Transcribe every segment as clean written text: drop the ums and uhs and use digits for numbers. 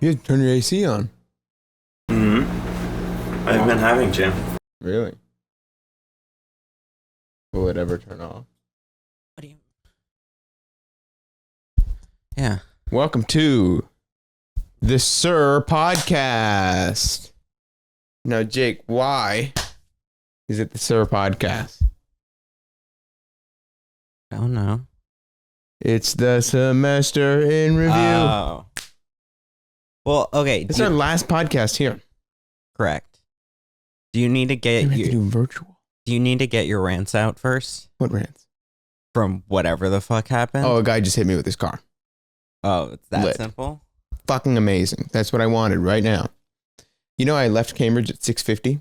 You have to turn your AC on. I've been having to. Really? Will it ever turn off? What do you... Yeah. Welcome to the Sir Podcast. Now, Jake, why is it the Sir Podcast? I don't know. It's the semester in review. Oh. Well, okay. It's our last podcast here. Correct. Do you need to get We have to do virtual. Do you need to get your rants out first? What rants? From whatever the fuck happened? Oh, a guy just hit me with his car. Oh, it's that Lit. simple? Fucking amazing. That's what I wanted right now. You know, I left Cambridge at 6:50.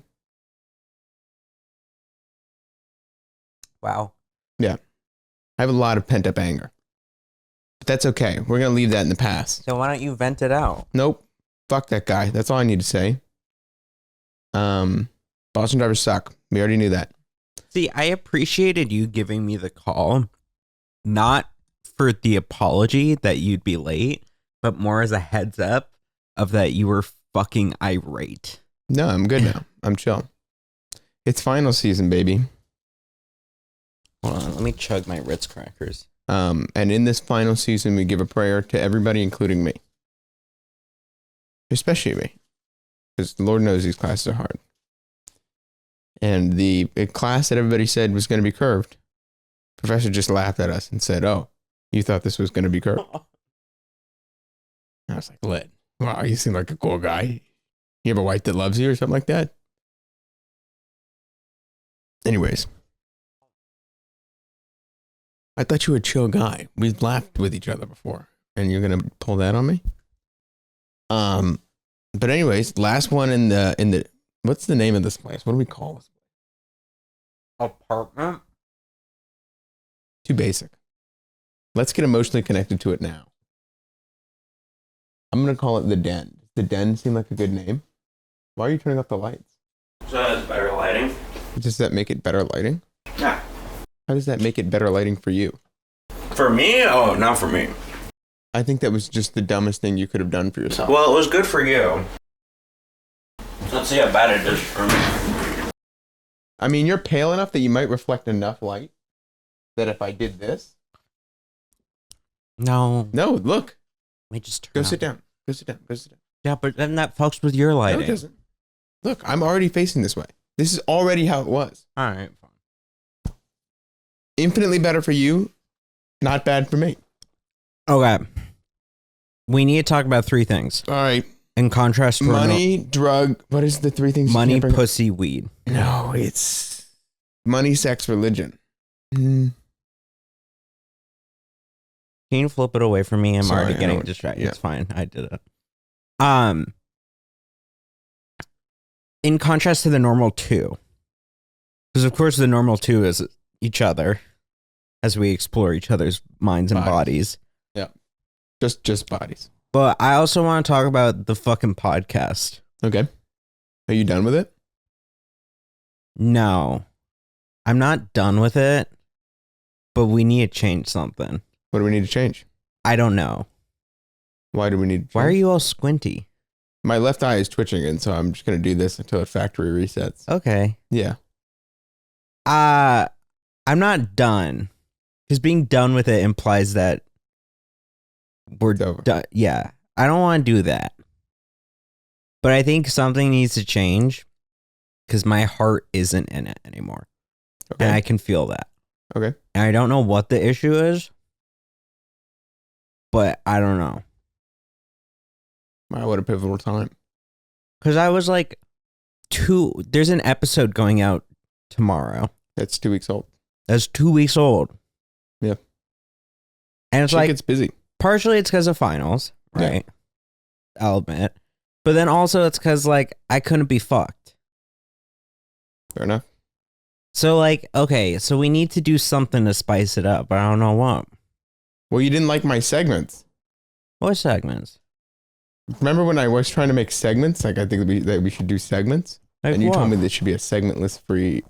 Wow. Yeah. I have a lot of pent-up anger. But that's okay. We're going to leave that in the past. So why don't you vent it out? Nope. Fuck that guy. That's all I need to say. Boston drivers suck. We already knew that. See, I appreciated you giving me the call, not for the apology that you'd be late, but more as a heads up of that you were fucking irate. No, I'm good now. I'm chill. It's final season, baby. Hold on, let me chug my Ritz crackers. And in this final season, we give a prayer to everybody, including me. Especially me. Because Lord knows these classes are hard. And the class that everybody said was going to be curved, professor just laughed at us and said, "Oh, you thought this was going to be curved?" I was like, lit. Wow, you seem like a cool guy. You have a wife that loves you or something like that? Anyways. I thought you were a chill guy. We've laughed with each other before. And you're going to pull that on me? But anyways, last one in the what's the name of this place? What do we call this place? Apartment? Too basic. Let's get emotionally connected to it now. I'm going to call it The Den. Does The Den seem like a good name? Why are you turning off the lights? So that's better lighting? Does that make it better lighting? Yeah. How does that make it better lighting for you? For me? Oh, not for me. I think that was just the dumbest thing you could have done for yourself. Well, it was good for you. Let's see how bad it is for me. I mean, you're pale enough that you might reflect enough light that if I did this... No. No, look. Let me just turn Go on. sit down. Go sit down. Go sit down. Yeah, but then that fucks with your lighting. No, it doesn't. Look, I'm already facing this way. This is already how it was. All right, fine. Infinitely better for you, not bad for me. Okay. We need to talk about three things. All right. In contrast to money, drug, what is the three things? money, you can't bring up? pussy, weed. No, it's money, sex, religion. Can you flip it away from me? I'm Sorry, already I getting know. distracted. Yeah. It's fine. I did it. In contrast to the normal two, because of course the normal two is each other as we explore each other's minds and bodies. Yeah. Just bodies. But I also want to talk about the fucking podcast. Okay. Are you done with it? No, I'm not done with it, but we need to change something. What do we need to change? I don't know. Why do we need to change? Why are you all squinty? My left eye is twitching, and so I'm just going to do this until it factory resets. Okay. Yeah. I'm not done. Because being done with it implies that we're over. done. Yeah. I don't want to do that. But I think something needs to change because my heart isn't in it anymore. Okay. And I can feel that. Okay. And I don't know what the issue is, but I don't know. Wow, what a pivotal time. Because I was like, there's an episode going out tomorrow. That's 2 weeks old. That's 2 weeks old. Yeah. And it's Shit like, gets busy. partially it's because of finals, right? Yeah. I'll admit. But then also it's because, like, I couldn't be fucked. Fair enough. So, like, okay, so we need to do something to spice it up. I don't know what. Well, you didn't like my segments. What segments? Remember when I was trying to make segments? Like, I think that we should do segments. Like and you what? told me this should be a segmently free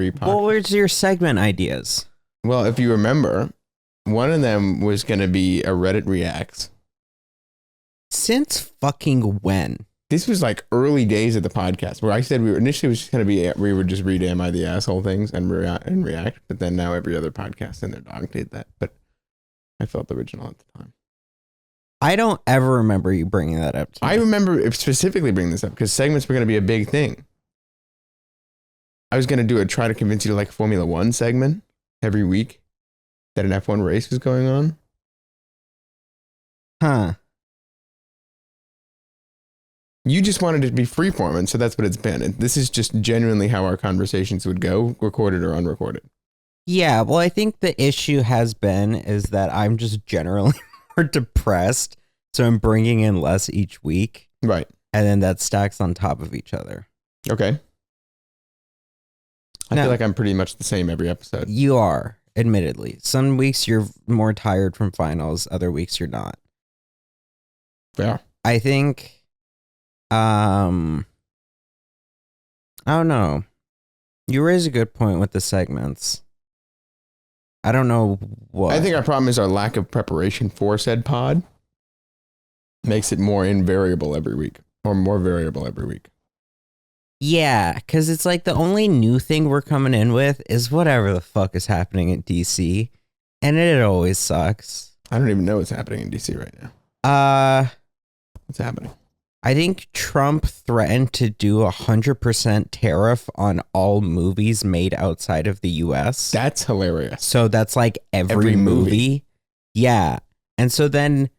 podcast. What were your segment ideas? Well, if you remember, one of them was going to be a Reddit Reacts. Since fucking when? This was like early days of the podcast where I said we were initially was just going to be, we would just read Am I the Asshole things and react. But then now every other podcast and their dog did that. But I felt original at the time. I don't ever remember you bringing that up to me. I remember specifically bringing this up because segments were going to be a big thing. I was going to try to convince you to like a Formula One segment every week that an F1 race was going on. Huh. You just wanted it to be freeform, and so that's what it's been. And this is just genuinely how our conversations would go, recorded or unrecorded. Yeah, well, I think the issue has been is that I'm just generally more depressed, so I'm bringing in less each week. Right. And then that stacks on top of each other. Okay. I Now, feel like I'm pretty much the same every episode. You are, admittedly. Some weeks you're more tired from finals, other weeks you're not. Yeah. I think... I don't know. You raise a good point with the segments. I don't know what. I think our problem is our lack of preparation for said pod makes it more invariable every week or more variable every week. Yeah, because it's like the only new thing we're coming in with is whatever the fuck is happening in DC, and it always sucks. I don't even know what's happening in DC right now. What's happening? I think Trump threatened to do 100% tariff on all movies made outside of the US. That's hilarious. So that's like every movie. Yeah. And so then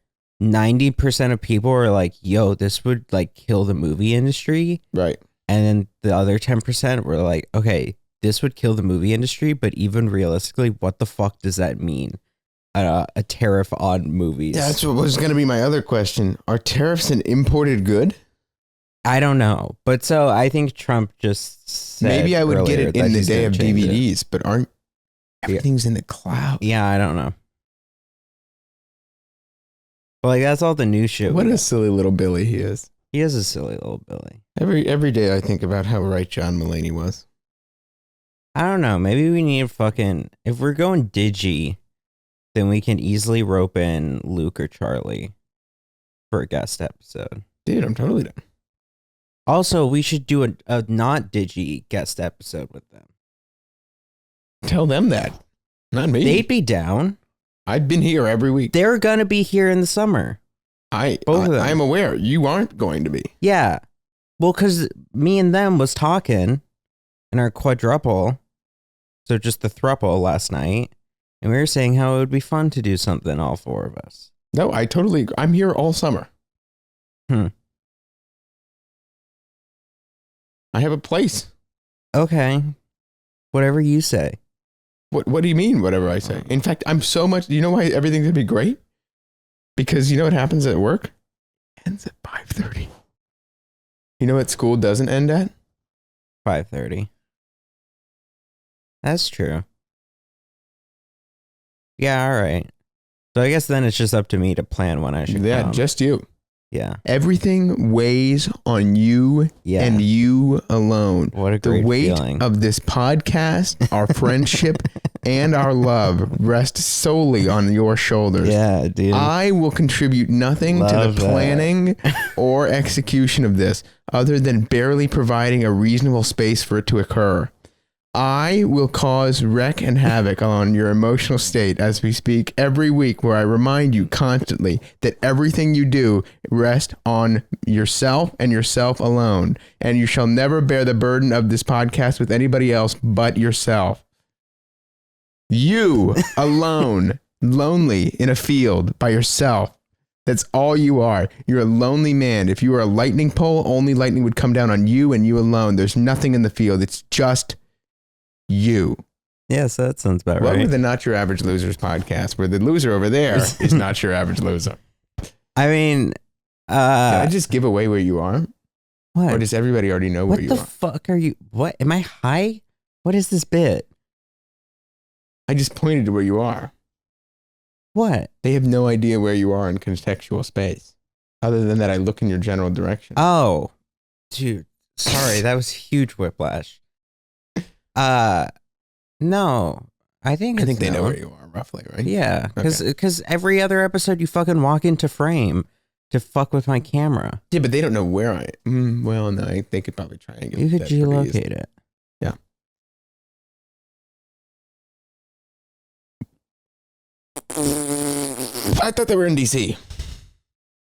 90% of people are like, yo, this would like kill the movie industry. Right. And then the other 10% were like, okay, this would kill the movie industry, but even realistically, what the fuck does that mean? A tariff on movies. Yeah, that's what was going to be my other question. Are tariffs an imported good? I don't know. But so I think Trump just said maybe I would get earlier it in that the he's day gonna of change it. DVDs, but aren't everything's in the cloud? Yeah, I don't know. But like that's all the new shit. What a silly little Billy he is. He is a silly little Billy. Every day I think about how right John Mulaney was. I don't know. Maybe we need fucking if we're going digi, then we can easily rope in Luke or Charlie for a guest episode. Dude, I'm totally down. Also, we should do a not digi guest episode with them. Tell them that. Not me. They'd be down. I've been here every week. They're gonna be here in the summer. Both of them. I'm aware. You aren't going to be. Yeah. Well, because me and them was talking in our quadruple, so just the thruple last night, and we were saying how it would be fun to do something, all four of us. No, I totally agree. I'm here all summer. I have a place. Okay. Whatever you say. What do you mean, whatever I say? In fact, I'm so much... You know why everything's going to be great? Because you know what happens at work? It ends at 5:30. You know what school doesn't end at? 5:30. That's true. Yeah, all right. So I guess then it's just up to me to plan when I should come. Just you. Yeah. Everything weighs on you and you alone. What a great The weight feeling. of this podcast, our friendship, and our love rest solely on your shoulders. Yeah, dude. I will contribute nothing to Love the planning or execution of this other than barely providing a reasonable space for it to occur. I will cause wreck and havoc on your emotional state as we speak every week, where I remind you constantly that everything you do rests on yourself and yourself alone, and you shall never bear the burden of this podcast with anybody else but yourself. You alone, lonely in a field by yourself. That's all you are. You're a lonely man. If you were a lightning pole, only lightning would come down on you and you alone. There's nothing in the field. It's just you. Yes, that sounds about Welcome right. to the Not Your Average Losers podcast, where the loser over there is not your average loser. I mean, Can I just give away where you are? what? Or does everybody already know where What you the are? fuck are you? What? Am I high? What is this bit? I just pointed to where you are. What? They have no idea where you are in contextual space. Other than that, I look in your general direction. Oh, dude. Sorry, that was huge whiplash. No. I think they know no. where you are, roughly, right? Yeah, Okay. because every other episode you fucking walk into frame. to fuck with my camera. Yeah, but they don't know where I am. Well, no, they could probably try and get You could that pretty easy. geolocate it. Yeah. I thought they were in DC.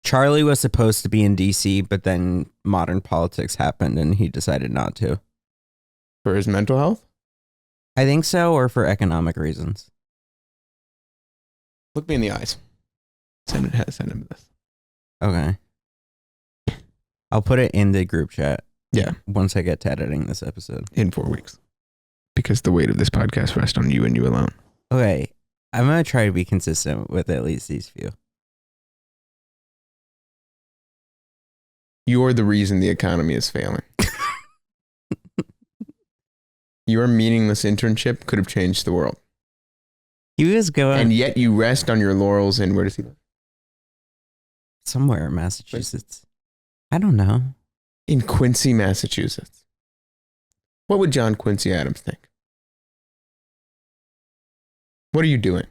Charlie was supposed to be in DC, but then modern politics happened and he decided not to. For his mental health? I think so, or for economic reasons. Look me in the eyes. Send him this. Okay. I'll put it in the group chat. Yeah. Once I get to editing this episode. In 4 weeks. Because the weight of this podcast rests on you and you alone. Okay. I'm going to try to be consistent with at least these few. You're the reason the economy is failing. Your meaningless internship could have changed the world. He was going... And yet you rest on your laurels in, where does he live? Somewhere in Massachusetts. I don't know. In Quincy, Massachusetts. What would John Quincy Adams think? What are you doing?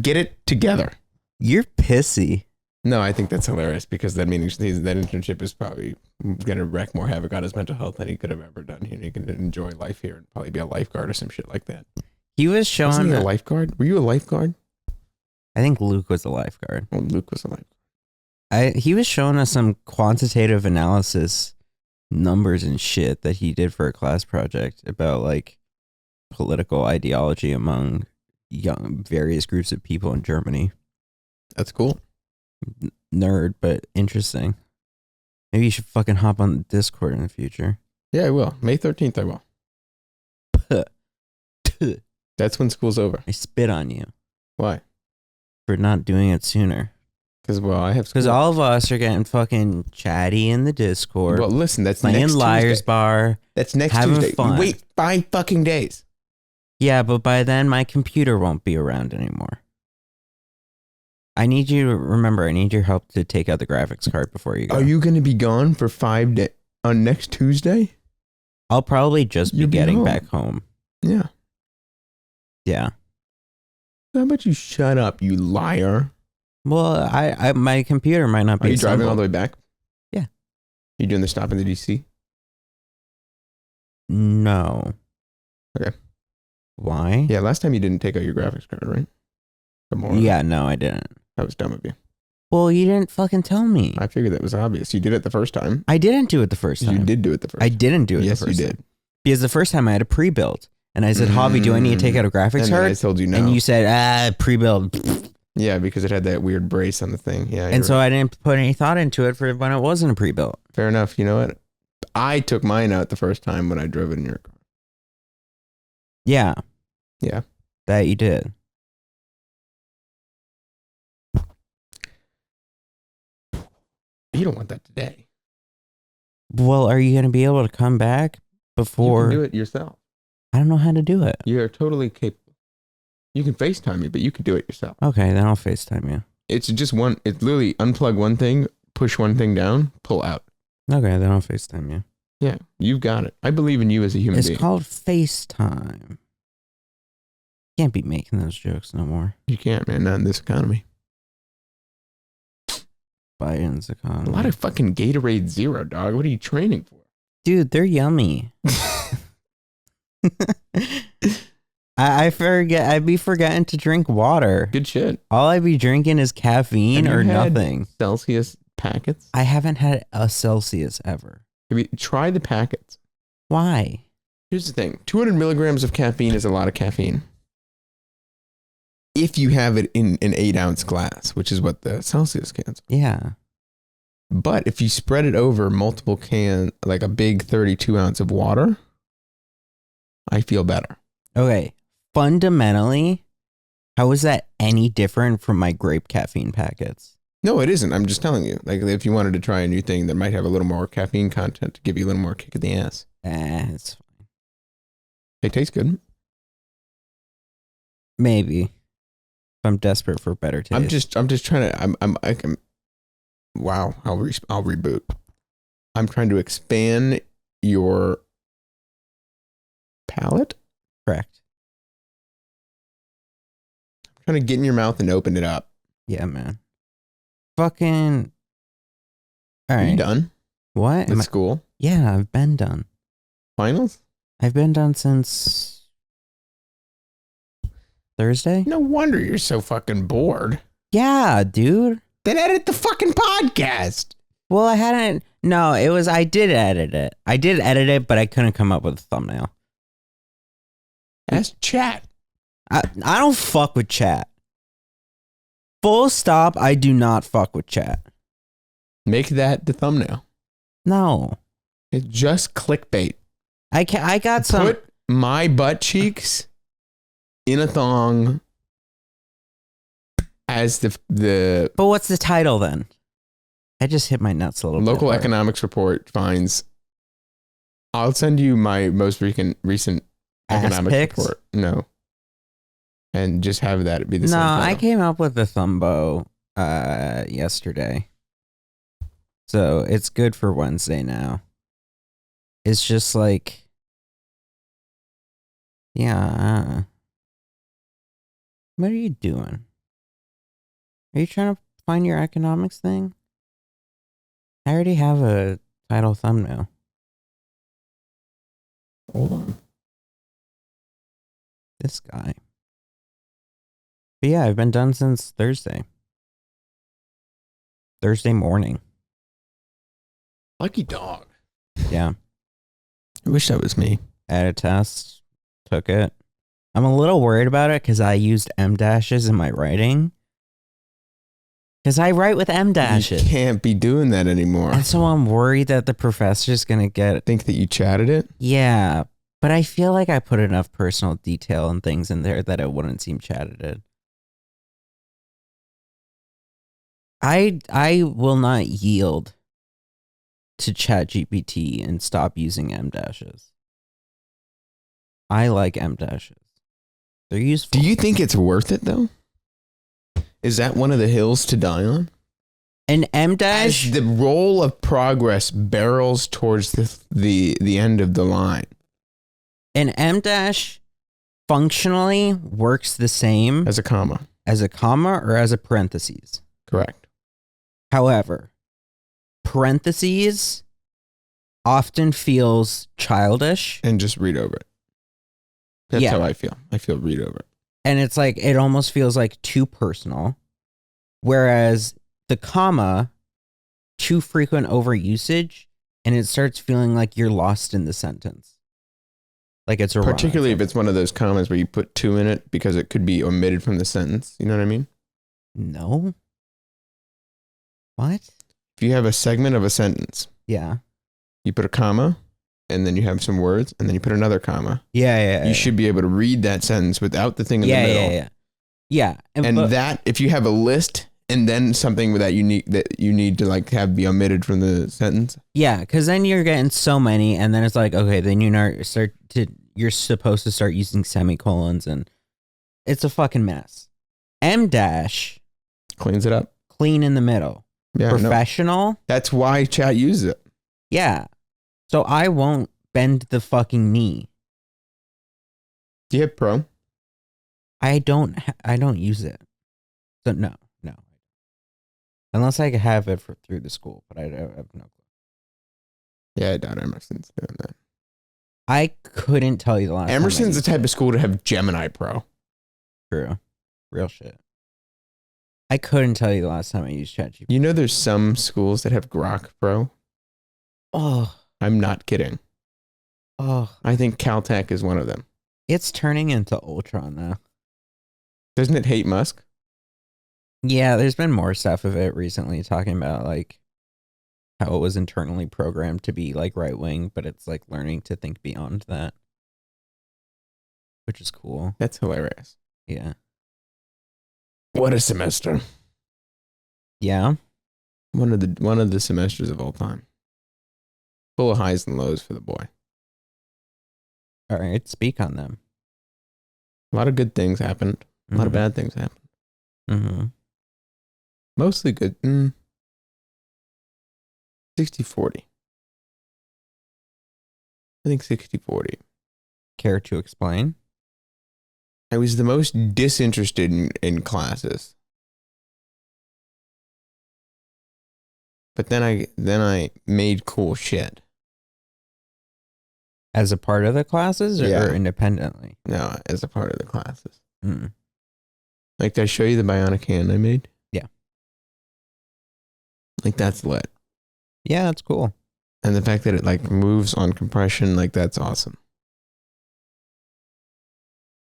Get it together. You're pissy. No, I think that's hilarious because that means that internship is probably going to wreak more havoc on his mental health than he could have ever done. He can enjoy life here and probably be a lifeguard or some shit like that. He was showing... Wasn't he a lifeguard? Were you a lifeguard? I think Luke was a lifeguard. Oh, Luke was a lifeguard. He was showing us some quantitative analysis numbers and shit that he did for a class project about like political ideology among various groups of people in Germany. That's cool. Nerd, but interesting. Maybe you should fucking hop on the Discord in the future. Yeah, I will. May 13th, I will. That's when school's over. I spit on you. Why? For not doing it sooner. Because, well, I have school. Because all of us are getting fucking chatty in the Discord. Well, listen, that's playing next Liar's Tuesday. Bar. That's next having Tuesday. Fun. Wait 5 fucking days. Yeah, but by then my computer won't be around anymore. I need you to remember, I need your help to take out the graphics card before you go. Are you going to be gone for 5 days on next Tuesday? I'll probably just be You'll be getting home. back home. Yeah. Yeah. How about you shut up, you liar? Well, I my computer might not be Are you driving all assembled. the way back? Yeah. You doing the stop in the DC? No. Okay. Why? Yeah, last time you didn't take out your graphics card, right? Yeah, no, I didn't. That was dumb of you. Well, you didn't fucking tell me. I figured that was obvious. You did it the first time. I didn't do it the first time. You did do it the first I didn't do it Yes, the first you time. did. Because the first time I had a pre-built. And I said, Javi, do I need to take out a graphics And card? I told you no. And you said, pre-built. Yeah, because it had that weird brace on the thing. Yeah. And so I didn't put any thought into it for when it wasn't a pre-built. Fair enough. You know what? I took mine out the first time when I drove it in your car. Yeah. Yeah. That you did. You don't want that today. Well, are you going to be able to come back before? You can do it yourself. I don't know how to do it. You are totally capable. You can FaceTime me, but you can do it yourself. Okay, then I'll FaceTime you. It's just one. It's literally unplug one thing, push one thing down, pull out. Okay, then I'll FaceTime you. Yeah, you've got it. I believe in you as a human being. It's called FaceTime. Can't be making those jokes no more. You can't, man. Not in this economy. Biden's economy. A lot of fucking Gatorade Zero, dog. What are you training for? Dude, they're yummy. I forget. I'd be forgetting to drink water. Good shit. All I'd be drinking is caffeine Have or you had nothing. Celsius packets? I haven't had a Celsius ever. Have you try the packets? Why? Here's the thing. 200 milligrams of caffeine is a lot of caffeine. If you have it in an 8-ounce glass, which is what the Celsius cans are. Yeah. But if you spread it over multiple cans, like a big 32-ounce of water, I feel better. Okay. Fundamentally, how is that any different from my grape caffeine packets? No, it isn't. I'm just telling you. Like, if you wanted to try a new thing that might have a little more caffeine content to give you a little more kick in the ass. It's fine. It tastes good. Maybe. If I'm desperate for better taste. I'm just trying to, wow, I'll reboot. I'm trying to expand your palate. Correct. I'm trying to get in your mouth and open it up. Yeah, man. Fucking All Are you right. done What? with school? Yeah, I've been done. Finals? I've been done since Thursday. No wonder you're so fucking bored. Yeah, dude. Then edit the fucking podcast. Well, I hadn't. No, it was. I did edit it. I did edit it, but I couldn't come up with a thumbnail. Ask chat. I don't fuck with chat. Full stop. I do not fuck with chat. Make that the thumbnail. No. It's just clickbait. I got some. Put my butt cheeks in a thong as the But what's the title then? I just hit my nuts a little bit. local hard. economics report finds. I'll send you my most recent Ass economics pics? report. No. And just have that be the No, same I title. came up with the Thumbo yesterday. So it's good for Wednesday now. It's just like, yeah. What are you doing? Are you trying to find your economics thing? I already have a title thumbnail. Hold on. This guy. But yeah, I've been done since Thursday. Thursday morning. Lucky dog. Yeah. I wish that was me. I had a test. Took it. I'm a little worried about it because I used M dashes in my writing. Because I write with M dashes. You can't be doing that anymore. And so I'm worried that the professor's going to get. Think that you chatted it? Yeah. But I feel like I put enough personal detail and things in there that it wouldn't seem chatted. I will not yield to ChatGPT and stop using M dashes. I like M dashes. They're useful. Do you think it's worth it though? Is that one of the hills to die on? An M dash? As the roll of progress barrels towards the end of the line. An M dash functionally works the same As a comma. as a comma or as a parentheses. Correct. However, parentheses often feels childish. And just read over it. That's Yeah. how I feel. I feel read over it. And it's like, it almost feels like too personal. Whereas the comma, too frequent overusage, and it starts feeling like you're lost in the sentence. Like it's a Particularly if it's one of those commas where you put two in it because it could be omitted from the sentence. You know what I mean? No. What? If you have a segment of a sentence, Yeah. you put a comma, and then you have some words, and then you put another comma. Yeah. You should be able to read that sentence without the thing in the middle. Yeah. And but- that, if you have a list and then something that you need to like have be omitted from the sentence. Yeah, because then you're getting so many, and then it's like, okay, then you're supposed to start using semicolons, and it's a fucking mess. M dash, Cleans it up. clean in the middle. Yeah, no. Professional, That's why chat uses it. yeah. So I won't bend the fucking knee. Do you have pro? I don't use it. So no. Unless I have it through the school, but I have no clue. Yeah, I doubt Emerson's doing that. I couldn't tell you the last Emerson's the time I type of school to have Gemini Pro. True. Real shit. I couldn't tell you the last time I used ChatGPT. You know there's some schools that have Grok Pro? Oh. I'm not kidding. Oh. I think Caltech is one of them. It's turning into Ultron now. Doesn't it hate Musk? Yeah, there's been more stuff of it recently talking about like how it was internally programmed to be like right wing, but it's like learning to think beyond that. Which is cool. That's hilarious. Yeah. What a semester. Yeah. One of the semesters of all time. Full of highs and lows for the boy. All right, speak on them. A lot of good things happened. A lot of bad things happened. Mm-hmm. Mostly good. 60-40. I think 60-40. Care to explain? I was the most disinterested in classes. But then I made cool shit. As a part of the classes Yeah. or independently? No, as a part of the classes. Mm. Like, did I show you the bionic hand I made? Yeah. Like, that's lit. Yeah, that's cool. And the fact that it like moves on compression, like that's awesome.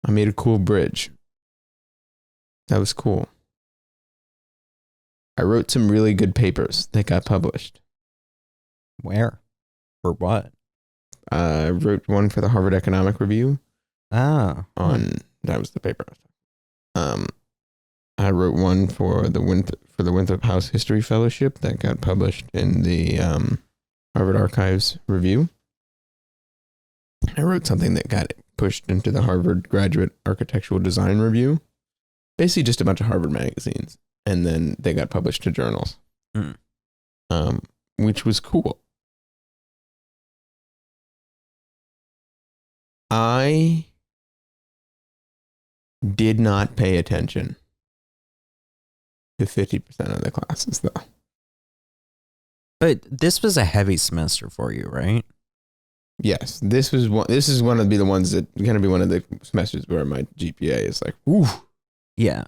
I made a cool bridge. That was cool. I wrote some really good papers that got published. Where? For what? I wrote one for the Harvard Economic Review Oh. that was the paper. I wrote one for the Winthrop House History Fellowship that got published in the Harvard Archives Review. I wrote something that got pushed into the Harvard Graduate Architectural Design Review. Basically just a bunch of Harvard magazines. And then they got published to journals. Which was cool. I did not pay attention to 50% of the classes, though. But this was a heavy semester for you, right? Yes, this is one of the ones that going to be one of the semesters where my GPA is like, woo. Yeah.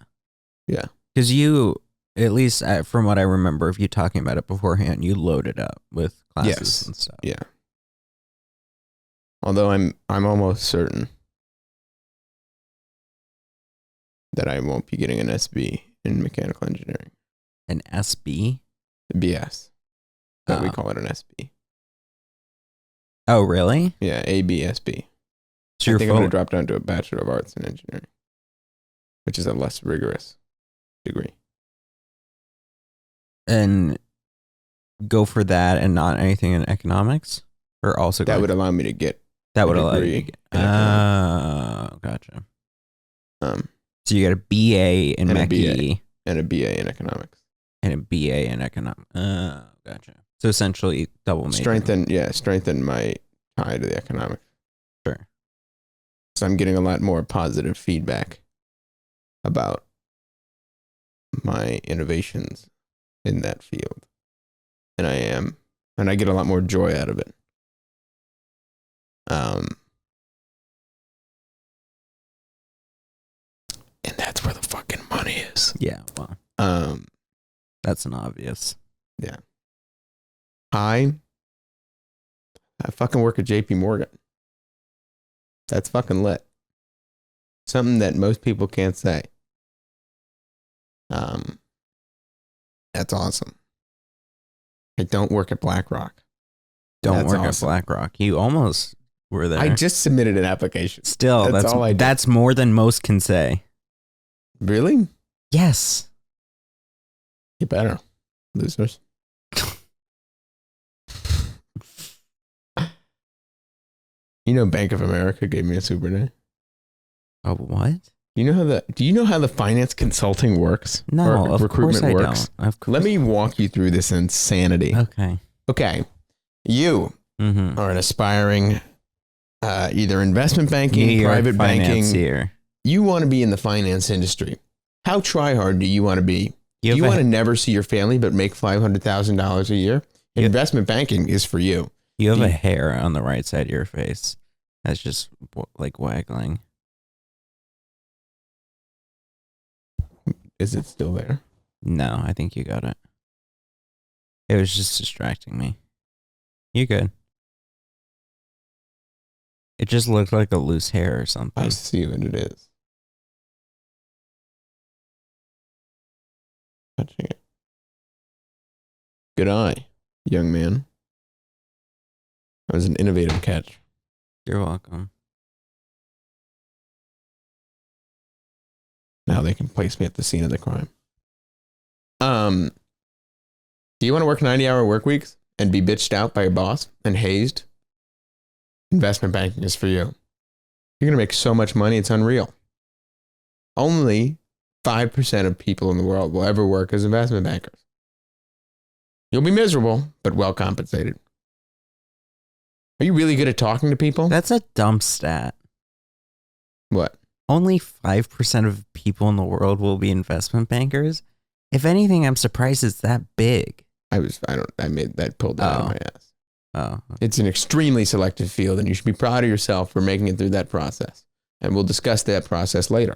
Yeah. Because you, at least from what I remember of you talking about it beforehand, you loaded up with classes and stuff. Yeah. Although I'm almost certain that I won't be getting an SB in mechanical engineering. An SB? BS. But we call it an SB. Oh, really? Yeah, ABSB. So I think I'm going to drop down to a Bachelor of Arts in Engineering, which is a less rigorous degree. And go for that and not anything in economics? Or also that would allow me to get that would allow you degree to get. in Oh, gotcha. So you got a BA in and a Mech-E and a BA in economics. and a BA in economics. Oh, gotcha. So essentially double major. Strengthen my tie to the economics. Sure. So I'm getting a lot more positive feedback about my innovations in that field. And I get a lot more joy out of it. And that's where the fucking money is. Yeah, well. That's an obvious. Yeah. I fucking work at JP Morgan. That's fucking lit. Something that most people can't say. That's awesome. I don't work at BlackRock. Don't work at BlackRock. You almost were there. I just submitted an application. Still, that's all I did. That's more than most can say. Really? Yes. You better, losers. You know, Bank of America gave me a super day. Oh, what? Do you know how the finance consulting works? No, or of recruitment course I works? don't. Of course. Let me walk you through this insanity. Okay. You are an aspiring either investment banking, private banking. You want to be in the finance industry. How try hard do you want to be? Do you want to never see your family but make $500,000 a year? Investment banking is for you. You have a hair on the right side of your face. That's just like waggling. Is it still there? No, I think you got it. It was just distracting me. You good. It just looked like a loose hair or something. I see what it is. Touching it. Good eye, young man. That was an innovative catch. You're welcome. Now they can place me at the scene of the crime. Do you want to work 90-hour work weeks and be bitched out by your boss and hazed? Investment banking is for you. You're going to make so much money, it's unreal. Only 5% of people in the world will ever work as investment bankers. You'll be miserable, but well compensated. Are you really good at talking to people? That's a dumb stat. What? Only 5% of people in the world will be investment bankers? If anything, I'm surprised it's that big. I made that pulled that out of my ass. Oh. It's an extremely selective field, and you should be proud of yourself for making it through that process. And we'll discuss that process later.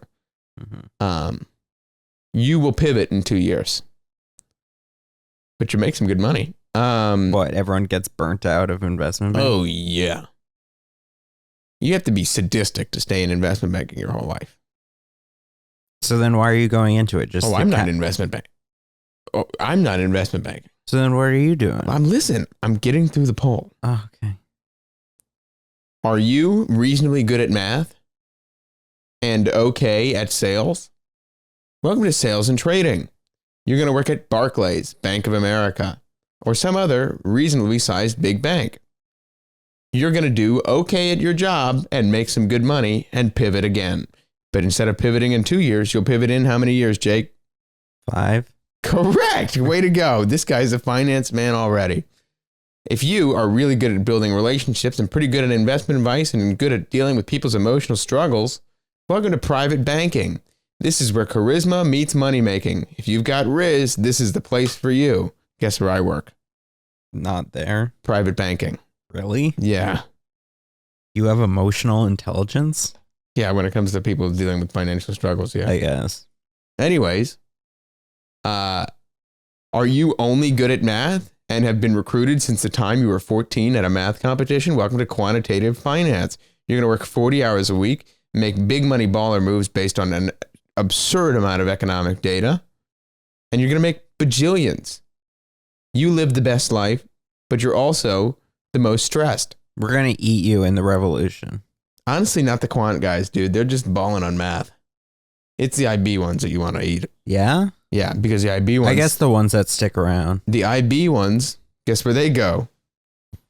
Mm-hmm. You will pivot in 2 years, but you make some good money. What, everyone gets burnt out of investment banking? Oh, yeah. You have to be sadistic to stay in investment banking your whole life. So then why are you going into it? I'm not investment banking. Oh, I'm not investment banking. So then what are you doing? I'm getting through the poll. Oh, okay. Are you reasonably good at math and okay at sales? Welcome to sales and trading. You're going to work at Barclays, Bank of America, or some other reasonably sized big bank. You're going to do okay at your job and make some good money and pivot again. But instead of pivoting in 2 years, you'll pivot in how many years, Jake? 5. Correct. Way to go. This guy's a finance man already. If you are really good at building relationships and pretty good at investment advice and good at dealing with people's emotional struggles, welcome to private banking. This is where charisma meets money making. If you've got Riz, this is the place for you. Guess where I work? Not there. Private banking. Really? Yeah. You have emotional intelligence? Yeah, when it comes to people dealing with financial struggles, yeah. I guess. Anyways, are you only good at math and have been recruited since the time you were 14 at a math competition? Welcome to quantitative finance. You're going to work 40 hours a week, make big money baller moves based on an absurd amount of economic data, and you're going to make bajillions. You live the best life, but you're also the most stressed. We're going to eat you in the revolution. Honestly, not the quant guys, dude. They're just balling on math. It's the IB ones that you want to eat. Yeah? Yeah, because the IB ones... I guess the ones that stick around. The IB ones, guess where they go?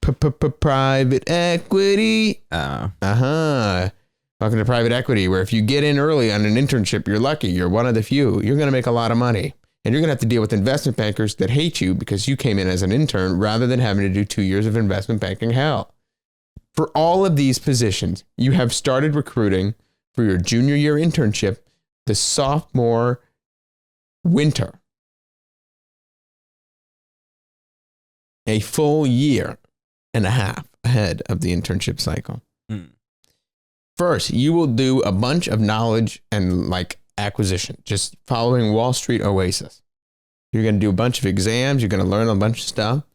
Private equity. Oh. Uh-huh. Welcome to private equity, where if you get in early on an internship, you're lucky. You're one of the few. You're going to make a lot of money. And you're going to have to deal with investment bankers that hate you because you came in as an intern rather than having to do 2 years of investment banking hell. For all of these positions, you have started recruiting for your junior year internship the sophomore winter. A full year and a half ahead of the internship cycle. First, you will do a bunch of knowledge and acquisition, just following Wall Street Oasis. You're going to do a bunch of exams. You're going to learn a bunch of stuff.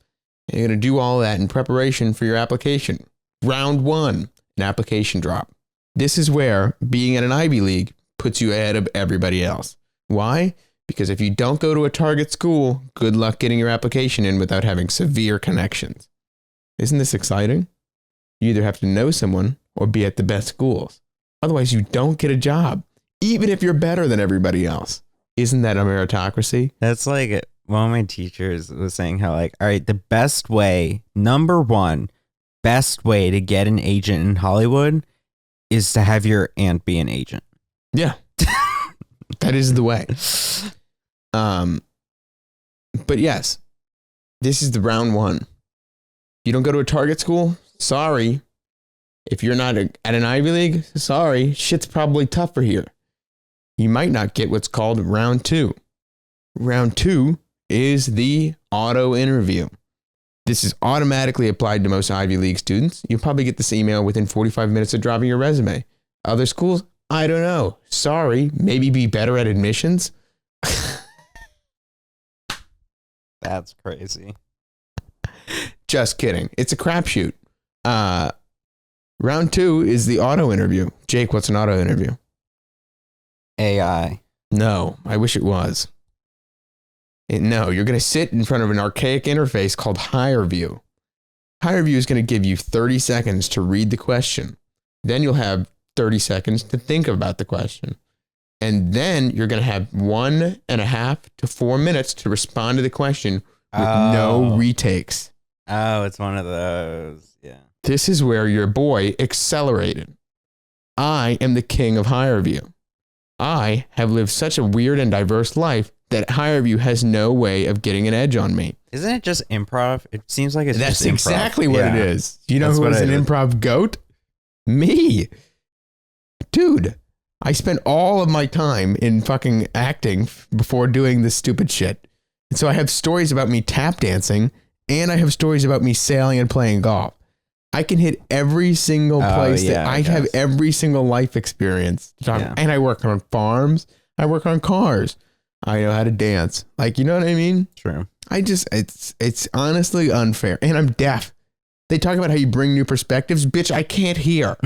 And you're going to do all that in preparation for your application. Round 1, an application drop. This is where being at an Ivy League puts you ahead of everybody else. Why? Because if you don't go to a target school, good luck getting your application in without having severe connections. Isn't this exciting? You either have to know someone or be at the best schools. Otherwise, you don't get a job, even if you're better than everybody else. Isn't that a meritocracy? That's like one of my teachers was saying how all right, the best way, number one, best way to get an agent in Hollywood is to have your aunt be an agent. Yeah. That is the way. But yes, this is the round 1. You don't go to a target school? Sorry. If you're not at an Ivy League, sorry, shit's probably tougher here. You might not get what's called round 2. Round 2 is the auto interview. This is automatically applied to most Ivy League students. You'll probably get this email within 45 minutes of dropping your resume. Other schools? I don't know. Sorry, maybe be better at admissions? That's crazy. Just kidding. It's a crapshoot. Round 2 is the auto interview. Jake, what's an auto interview? AI. No, I wish it was. No, you're going to sit in front of an archaic interface called HireView. HireView is going to give you 30 seconds to read the question. Then you'll have 30 seconds to think about the question. And then you're going to have 1.5 to 4 minutes to respond to the question with no retakes. Oh, it's one of those. Yeah. This is where your boy accelerated. I am the king of HireView. I have lived such a weird and diverse life that HireView has no way of getting an edge on me. Isn't it just improv? It seems like it's That's just improv. exactly what it is. You know who was an improv goat? Me. Dude, I spent all of my time in fucking acting before doing this stupid shit. And so I have stories about me tap dancing, and I have stories about me sailing and playing golf. I can hit every single place that I have every single life experience to talk. And I work on farms. I work on cars. I know how to dance. Like, you know what I mean? True. It's honestly unfair. And I'm deaf. They talk about how you bring new perspectives. Bitch, I can't hear.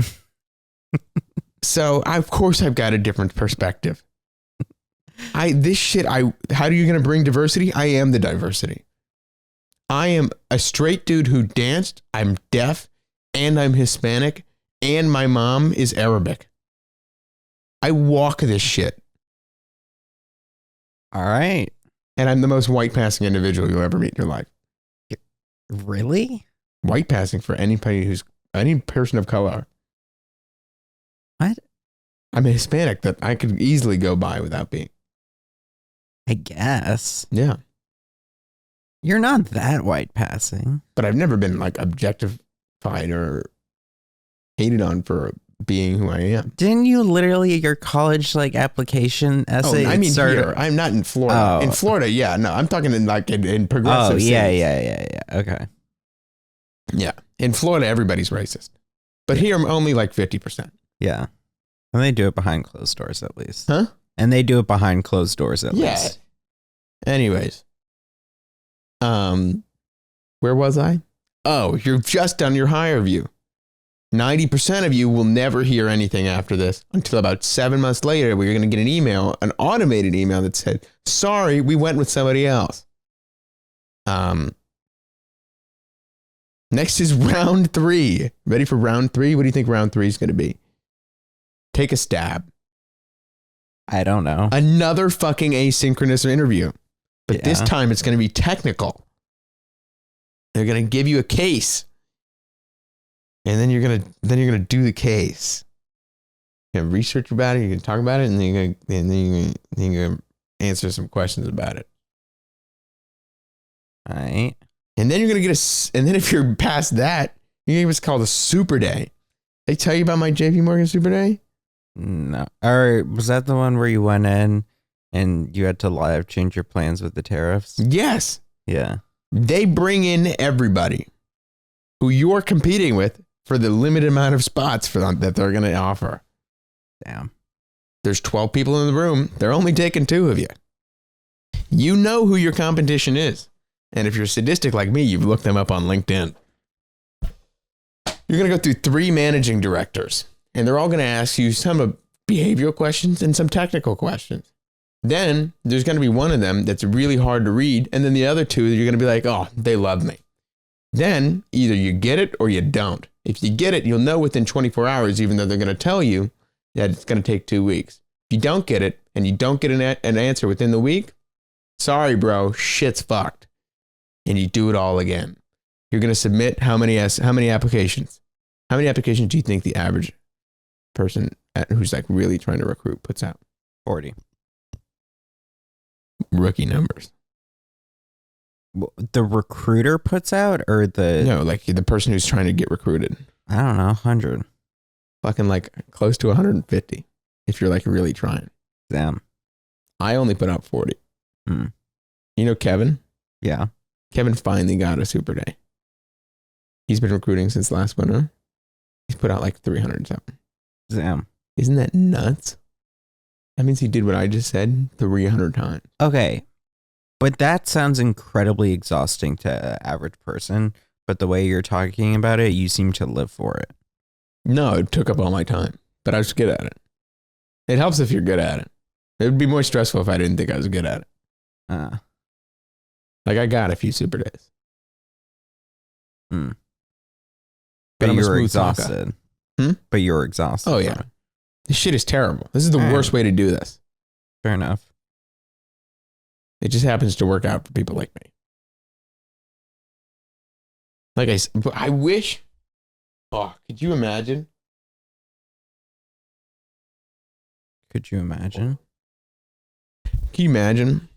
So of course I've got a different perspective. How are you going to bring diversity? I am the diversity. I am a straight dude who danced. I'm deaf and I'm Hispanic and my mom is Arabic. I walk this shit. All right. And I'm the most white passing individual you'll ever meet in your life. Really? White passing for any person of color. What? I'm a Hispanic that I could easily go by without being. I guess. Yeah. You're not that white passing. But I've never been like objectified or hated on for being who I am. Didn't you literally your college like application essay? Oh, I mean here. I'm not in Florida. In Florida, yeah. No, I'm talking in progressive states. Yeah. Okay. Yeah. In Florida, everybody's racist. But here I'm only like 50%. Yeah. And they do it behind closed doors at least. Huh? And they do it behind closed doors at least. Anyways. Where was I? Oh, you're just done your hire view. 90% of you will never hear anything after this until about 7 months later, where you're going to get an email, an automated email that said, sorry, we went with somebody else. Next is round 3. Ready for round 3? What do you think round 3 is going to be? Take a stab. I don't know. Another fucking asynchronous interview. But this time it's going to be technical. They're going to give you a case. And then you're going to do the case. You're going to research about it, you're going to talk about it, and then you're going to answer some questions about it. All right. And then you're going to get and then if you're past that, you're going to get what's called a super day. They tell you about my JP Morgan super day? No. Or was that the one where you went in and you had to live change your plans with the tariffs? Yes. Yeah. They bring in everybody who you're competing with for the limited amount of spots that they're going to offer. Damn. There's 12 people in the room. They're only taking 2 of you. You know who your competition is. And if you're sadistic like me, you've looked them up on LinkedIn. You're going to go through 3 managing directors, and they're all going to ask you some behavioral questions and some technical questions. Then there's going to be one of them that's really hard to read, and then the other 2, you're going to be like, oh, they love me. Then either you get it or you don't. If you get it, you'll know within 24 hours, even though they're going to tell you that it's going to take 2 weeks. If you don't get it and you don't get an answer within the week, sorry, bro, shit's fucked. And you do it all again. You're going to submit how many applications? How many applications do you think the average person who's like really trying to recruit puts out? 40. Rookie numbers. The recruiter puts out or No, like the person who's trying to get recruited. I don't know, 100. Fucking like close to 150 if you're like really trying. Damn. I only put out 40. Hmm. You know Kevin? Yeah. Kevin finally got a super day. He's been recruiting since last winter. He's put out like 300 something. Damn. Isn't that nuts? That means he did what I just said 300 times. Okay. But that sounds incredibly exhausting to an average person. But the way you're talking about it, you seem to live for it. No, it took up all my time, but I was good at it. It helps if you're good at it. It would be more stressful if I didn't think I was good at it. Like I got a few super days. But I'm a you were smooth exhausted. But you were exhausted. Oh, yeah. This shit is terrible. This is the worst way to do this. Fair enough. It just happens to work out for people like me. Like I wish. Oh, could you imagine? Could you imagine? Can you imagine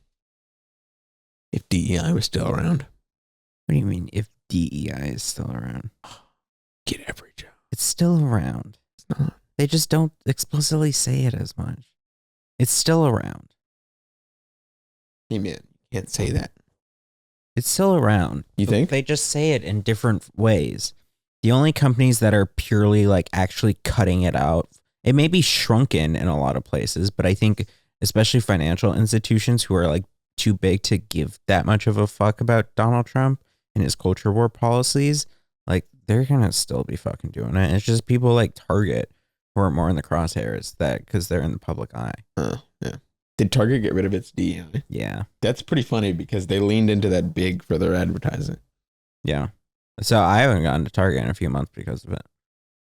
if DEI was still around? What do you mean if DEI is still around? Get every job. It's still around. It's not. They just don't explicitly say it as much. It's still around. Hey man, Can't say that. It's still around. You think? They just say it in different ways. The only companies that are purely like actually cutting it out, it may be shrunken in a lot of places, but I think especially financial institutions who are like too big to give that much of a fuck about Donald Trump and his culture war policies, like they're gonna still be fucking doing it. It's just people like Target who are more in the crosshairs that because they're in the public eye. Yeah. Did Target get rid of its DEI? Yeah. That's pretty funny because they leaned into that big for their advertising. Yeah. So I haven't gone to Target in a few months because of it.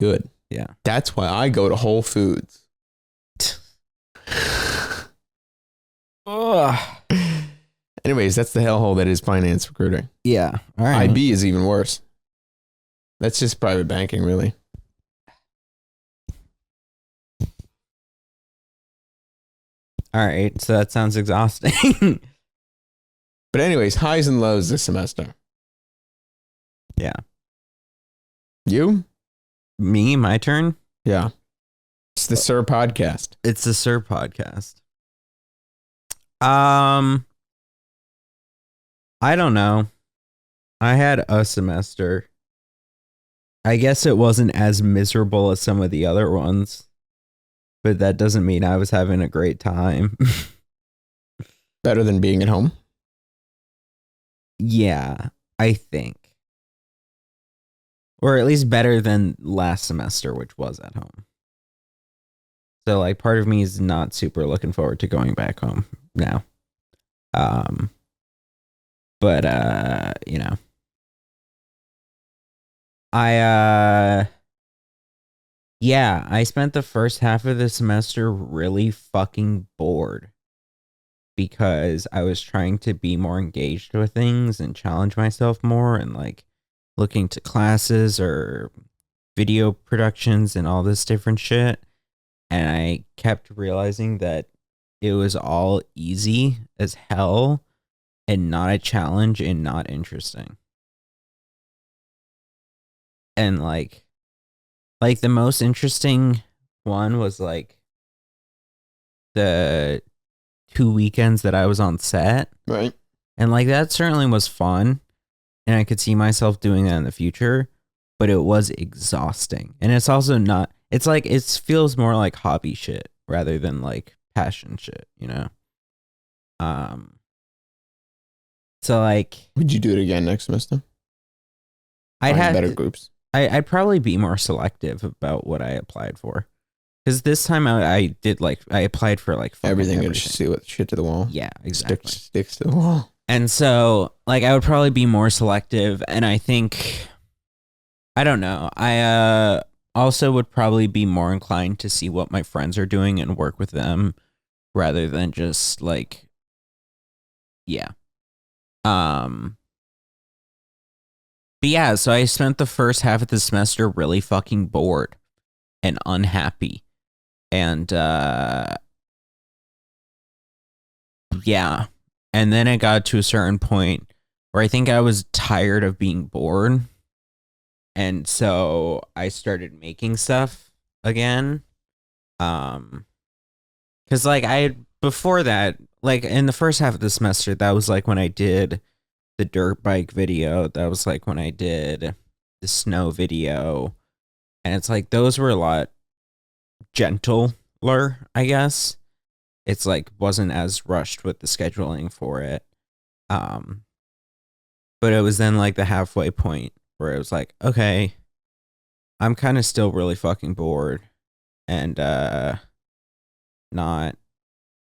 Good. Yeah. That's why I go to Whole Foods. Ugh. Anyways, that's the hellhole that is finance recruiting. Yeah. All right. IB is even worse. That's just private banking, really. All right. So that sounds exhausting. But anyways, highs and lows this semester. Yeah. You? Me, my turn? Yeah. It's the Sir podcast. It's the Sir podcast. I don't know. I had a semester. I guess it wasn't as miserable as some of the other ones, but that doesn't mean I was having a great time. Better than being at home? Yeah, I think. Or at least better than last semester, which was at home. So like part of me is not super looking forward to going back home now. But you know. I spent the first half of the semester really fucking bored because I was trying to be more engaged with things and challenge myself more and like looking to classes or video productions and all this different shit. And I kept realizing that it was all easy as hell and not a challenge and not interesting. And like the most interesting one was like the 2 weekends that I was on set. Right. And like that certainly was fun. And I could see myself doing that in the future, but it was exhausting. And it's also not, it's like, it feels more like hobby shit rather than like passion shit, you know? So like, would you do it again next semester? I'd Find have better groups. I'd probably be more selective about what I applied for. Because this time I did like, I applied for like everything and just see what shit to the wall. Yeah, exactly. Sticks to the wall. And so like I would probably be more selective. And I think, I don't know. I also would probably be more inclined to see what my friends are doing and work with them rather than just like, yeah. But yeah, so I spent the first half of the semester really fucking bored and unhappy. And yeah. And then it got to a certain point where I think I was tired of being bored. And so I started making stuff again. Cause like before that, like in the first half of the semester, that was like when I did the dirt bike video. That was like when I did the snow video. And it's like those were a lot gentler, I guess. It's like wasn't as rushed with the scheduling for it. But it was then like the halfway point where it was like, okay, I'm kind of still really fucking bored and not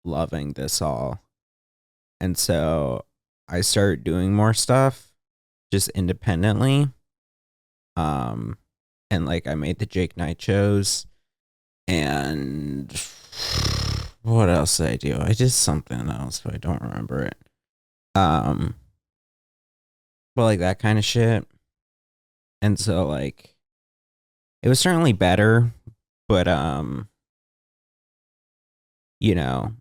loving this all. And so I started doing more stuff just independently. And like I made the Jake Knight shows. And what else did I do? I did something else, but I don't remember it. But like that kind of shit. And so like it was certainly better, but you know,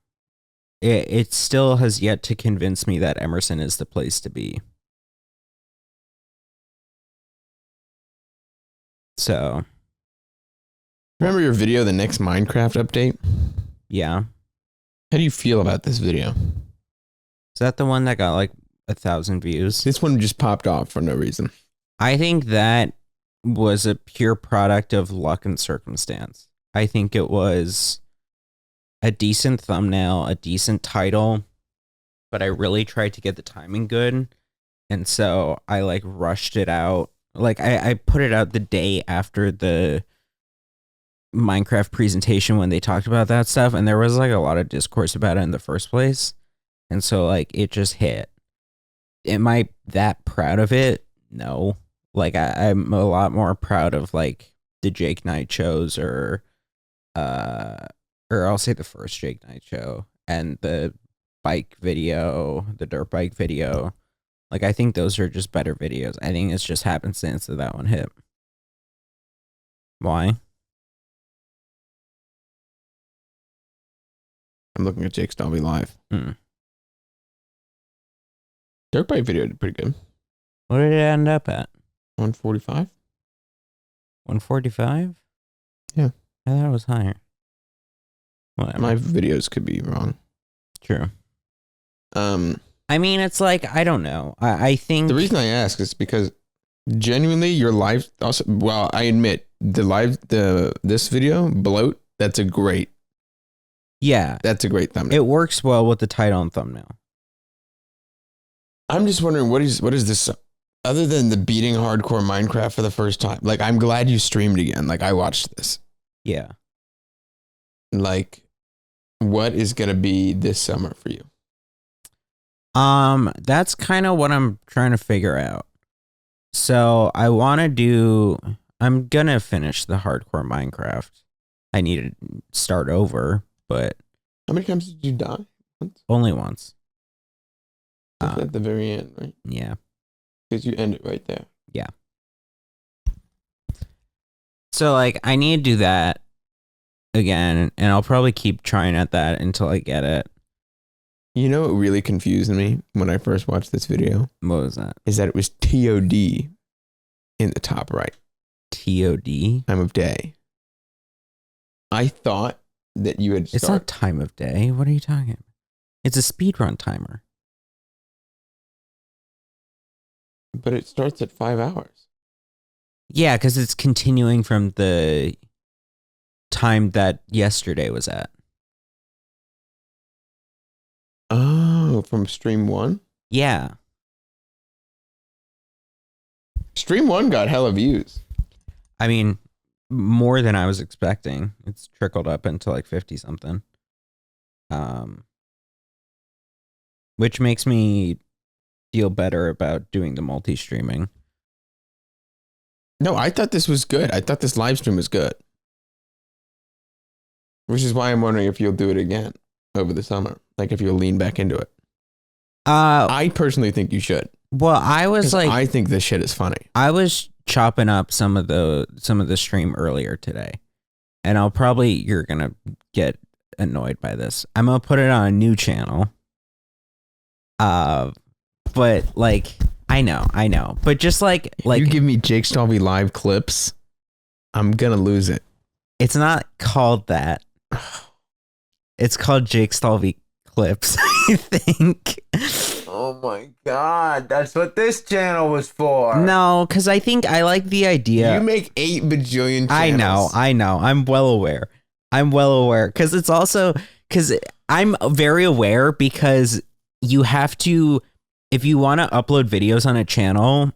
it still has yet to convince me that Emerson is the place to be. So remember your video, the next Minecraft update? yeah. How do you feel about this video? that the one that got like 1,000 views? This one just popped off for no reason. I think that was a pure product of luck and circumstance. I think it was a decent thumbnail, a decent title, but I really tried to get the timing good. And so I like rushed it out. Like I put it out the day after the Minecraft presentation when they talked about that stuff. And there was like a lot of discourse about it in the first place. And so like it just hit. Am I that proud of it? No. Like I'm a lot more proud of like the Jake Knight shows or I'll say the first Jake Knight show and the bike video, the dirt bike video. Like I think those are just better videos. I think it's just happenstance that that one hit. Why? I'm looking at Jake Stalvey live. Dirt bike video did pretty good. What did it end up at? 145. 145? Yeah. I thought it was higher. Whatever. My videos could be wrong. True. I mean, it's like, I don't know. I think the reason I ask is because genuinely your live also, well, I admit this video, Bloat, that's a great thumbnail. It works well with the title and thumbnail. I'm just wondering what is this other than the beating hardcore Minecraft for the first time? Like, I'm glad you streamed again. Like, I watched this. Yeah. Like, what is going to be this summer for you? That's kind of what I'm trying to figure out. So I'm gonna finish the hardcore Minecraft. I need to start over, but how many times did you die? Only once. At the very end, right? Yeah. Because you end it right there. Yeah. So like I need to do that again, and I'll probably keep trying at that until I get it. You know what really confused me when I first watched this video? What was that? Is that it was TOD in the top right. TOD? Time of day. I thought that you had It's not time of day. What are you talking about? It's a speedrun timer. But it starts at 5 hours. Yeah, because it's continuing from the time that yesterday was at. Oh, from stream 1? Yeah. Stream 1 got hella views. I mean, more than I was expecting. It's trickled up into like 50 something. Which makes me feel better about doing the multi-streaming. No, I thought this was good. I thought this live stream was good. Which is why I'm wondering if you'll do it again over the summer. Like if you'll lean back into it. I personally think you should. Well, I was like, I think this shit is funny. I was chopping up some of the stream earlier today, and you're gonna get annoyed by this. I'm gonna put it on a new channel. But like, I know, but just like you give me Jake Stalvey live clips, I'm gonna lose it. It's not called that. It's called Jake Stalvey clips, I think. Oh my god, that's what this channel was for. No, because I think I like the idea. You make 8 bajillion channels. I know. I'm well aware. Because it's also, because I'm very aware because you have to, if you want to upload videos on a channel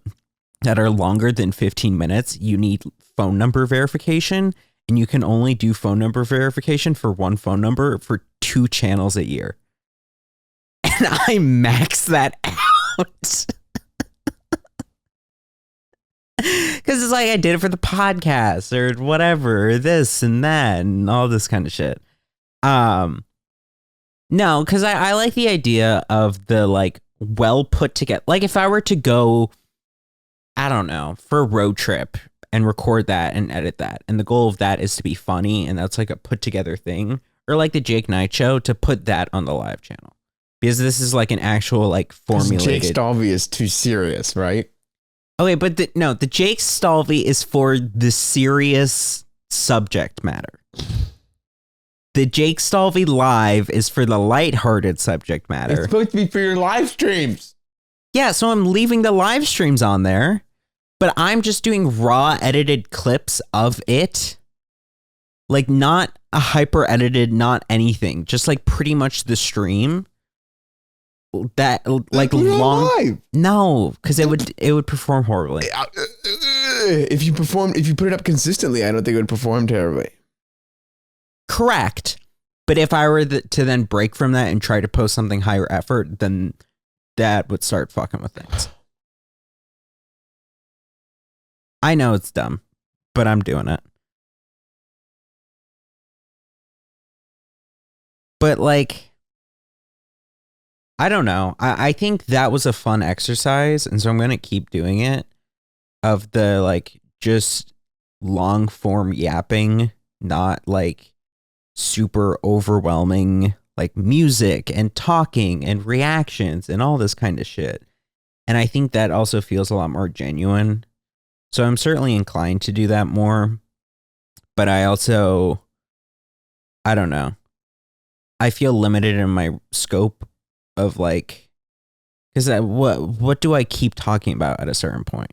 that are longer than 15 minutes, you need phone number verification. And you can only do phone number verification for one phone number for 2 channels a year. And I max that out. Because it's like I did it for the podcast or whatever, this and that and all this kind of shit. No, because I like the idea of the like well put together. Like if I were to go, I don't know, for a road trip and record that and edit that. And the goal of that is to be funny. And that's like a put together thing. Or like the Jake Knight show, to put that on the live channel. Because this is like an actual like formulated. Jake Stalvey is too serious, right? Okay, but the Jake Stalvey is for the serious subject matter. The Jake Stalvey live is for the lighthearted subject matter. It's supposed to be for your live streams. Yeah, so I'm leaving the live streams on there, but I'm just doing raw edited clips of it. Like, not a hyper edited, not anything. Just like pretty much the stream. That like long. Live. No, because it would perform horribly. If you put it up consistently, I don't think it would perform terribly. Correct. But if I were to then break from that and try to post something higher effort, then that would start fucking with things. I know it's dumb, but I'm doing it. But like, I don't know. I think that was a fun exercise, and so I'm going to keep doing it, of the like just long form yapping, not like super overwhelming like music and talking and reactions and all this kind of shit. And I think that also feels a lot more genuine. So I'm certainly inclined to do that more. But I also, I don't know. I feel limited in my scope of like, because what do I keep talking about at a certain point?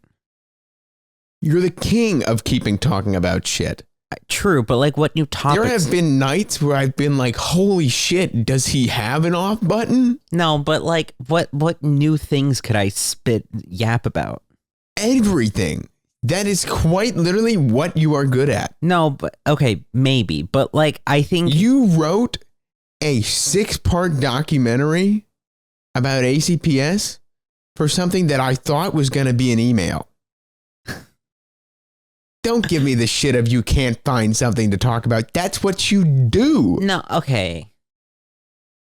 You're the king of keeping talking about shit. True, but like, what new topics? There have been nights where I've been like, holy shit, does he have an off button? No, but like, what new things could I yap about? Everything. That is quite literally what you are good at. No, but okay, maybe. But like, I think you wrote a 6-part documentary about ACPS for something that I thought was going to be an email. Don't give me the shit of you can't find something to talk about. That's what you do. No, okay.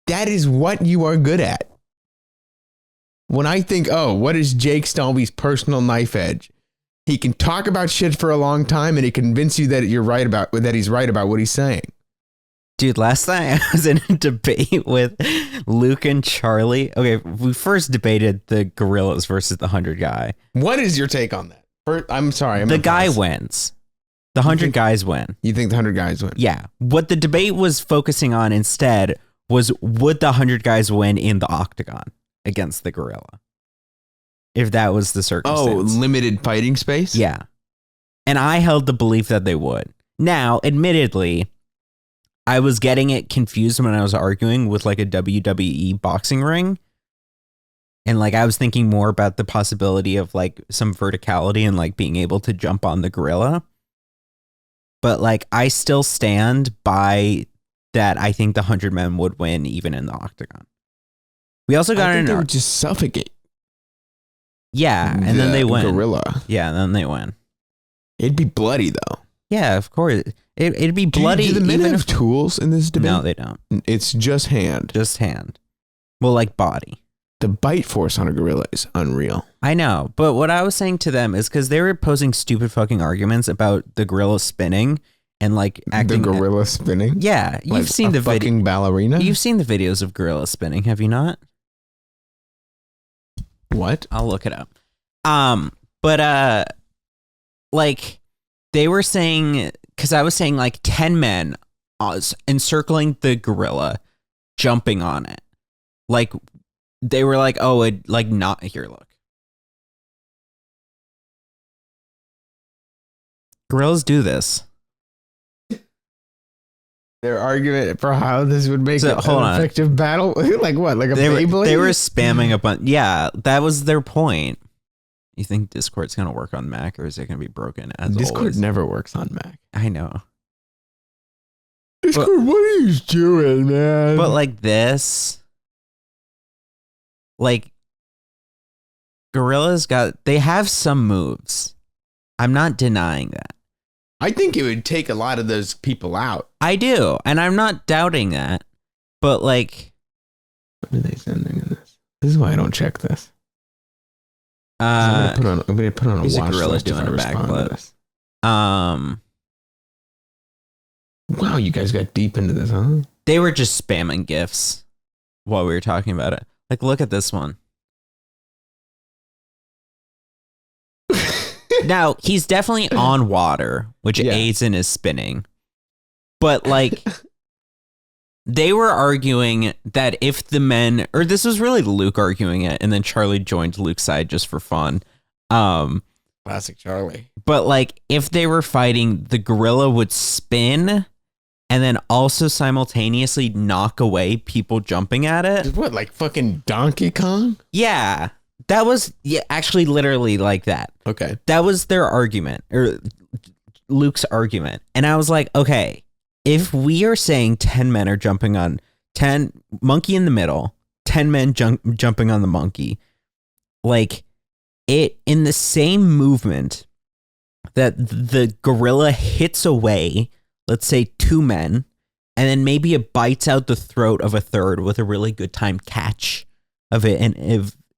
That is what you are good at. When I think, oh, what is Jake Stalvey's personal knife edge? He can talk about shit for a long time and he convince you that he's right about what he's saying. Dude, last night I was in a debate with Luke and Charlie. Okay, we first debated the gorillas versus the 100 guy. What is your take on that? I'm sorry. The guy wins. The 100 guys win. You think the 100 guys win? Yeah. What the debate was focusing on instead was, would the 100 guys win in the octagon against the gorilla? If that was the circumstance. Oh, limited fighting space? Yeah. And I held the belief that they would. Now, admittedly, I was getting it confused when I was arguing with like a WWE boxing ring. And like, I was thinking more about the possibility of like some verticality and like being able to jump on the gorilla. But like, I still stand by that. I think the 100 men would win even in the octagon. We also got they would just suffocate. Yeah. And then they win. Gorilla. Yeah. And then they win. It'd be bloody though. Yeah, of course. It'd be bloody. Do the men have tools in this debate? No, they don't. It's just hand. Just hand. Well, like body. The bite force on a gorilla is unreal. I know, but what I was saying to them is because they were posing stupid fucking arguments about the gorilla spinning and like acting. The gorilla spinning? Yeah, you've like seen the video. Fucking ballerina? You've seen the videos of gorilla spinning, have you not? What? I'll look it up. But like they were saying, because I was saying like 10 men encircling the gorilla, jumping on it, like. They were like, oh, it like not here. Look, gorillas do this. Their argument for how this would make So, an hold on. effective battle, like what, like a They Beyblade? were spamming a bunch. Yeah, that was their point. You think Discord's gonna work on Mac, or is it gonna be broken as Discord always? never works on Mac. I know, Discord, what are you doing, man? but like this. Like, gorillas they have some moves. I'm not denying that. I think it would take a lot of those people out. I do, and I'm not doubting that. But like, What are they sending in this? This is why I don't check this. I'm I'm gonna put on a he's a watch gorilla list if doing I a respond to backflip. this. Wow, you guys got deep into this, huh? They were just spamming GIFs while we were talking about it. Like, look at this one. Now, he's definitely on water, which Yeah. aids in his spinning. But, like, they were arguing that if the men, or this was really Luke arguing it, and then Charlie joined Luke's side just for fun. Classic Charlie. But like, if they were fighting, the gorilla would spin and then also simultaneously knock away people jumping at it. What, like fucking Donkey Kong? Yeah, that was actually literally like that. Okay. That was their argument, or Luke's argument. And I was like, okay, if we are saying 10 men are jumping on 10 monkey in the middle, 10 men jumping on the monkey, like it in the same movement that the gorilla hits away, let's say 2 men, and then maybe it bites out the throat of a third with a really good time catch of it in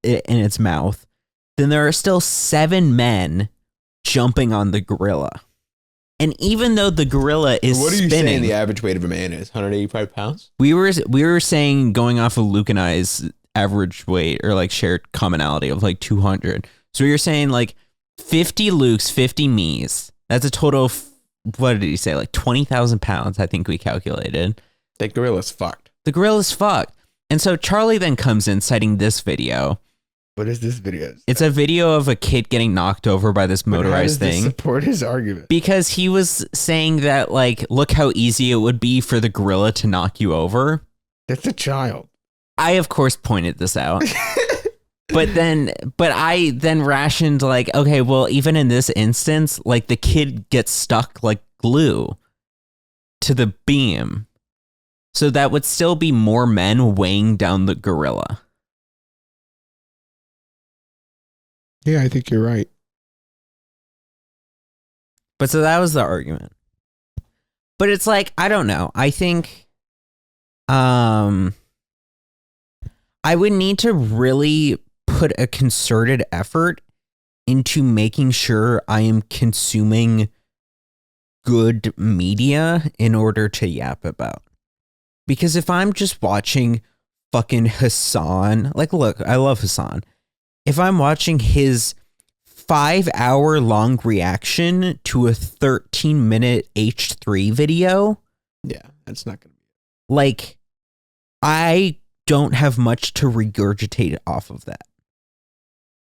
its mouth, then there are still 7 men jumping on the gorilla. And even though the gorilla is what are you spinning, saying the average weight of a man is? 185 pounds? we were saying, going off of Luke and I's average weight, or like shared commonality of like 200. So you're saying like 50 Luke's, 50 me's. That's a total of, what did he say? Like 20,000 pounds, I think we calculated. That gorilla's fucked. The gorilla's fucked. And so Charlie then comes in citing this video. What is this video? It's a video of a kid getting knocked over by this motorized thing. Support his argument. Because he was saying that, like, look how easy it would be for the gorilla to knock you over. That's a child. I, of course, pointed this out. But I then rationed, like, okay, well, even in this instance, like, the kid gets stuck like glue to the beam. So that would still be more men weighing down the gorilla. Yeah, I think you're right. But so that was the argument. But it's like, I don't know. I think I would need to really put a concerted effort into making sure I am consuming good media in order to yap about. Because if I'm just watching fucking Hassan, like, look, I love Hassan. If I'm watching his 5-hour long reaction to a 13-minute H3 video, yeah, that's not going to be like, I don't have much to regurgitate off of that.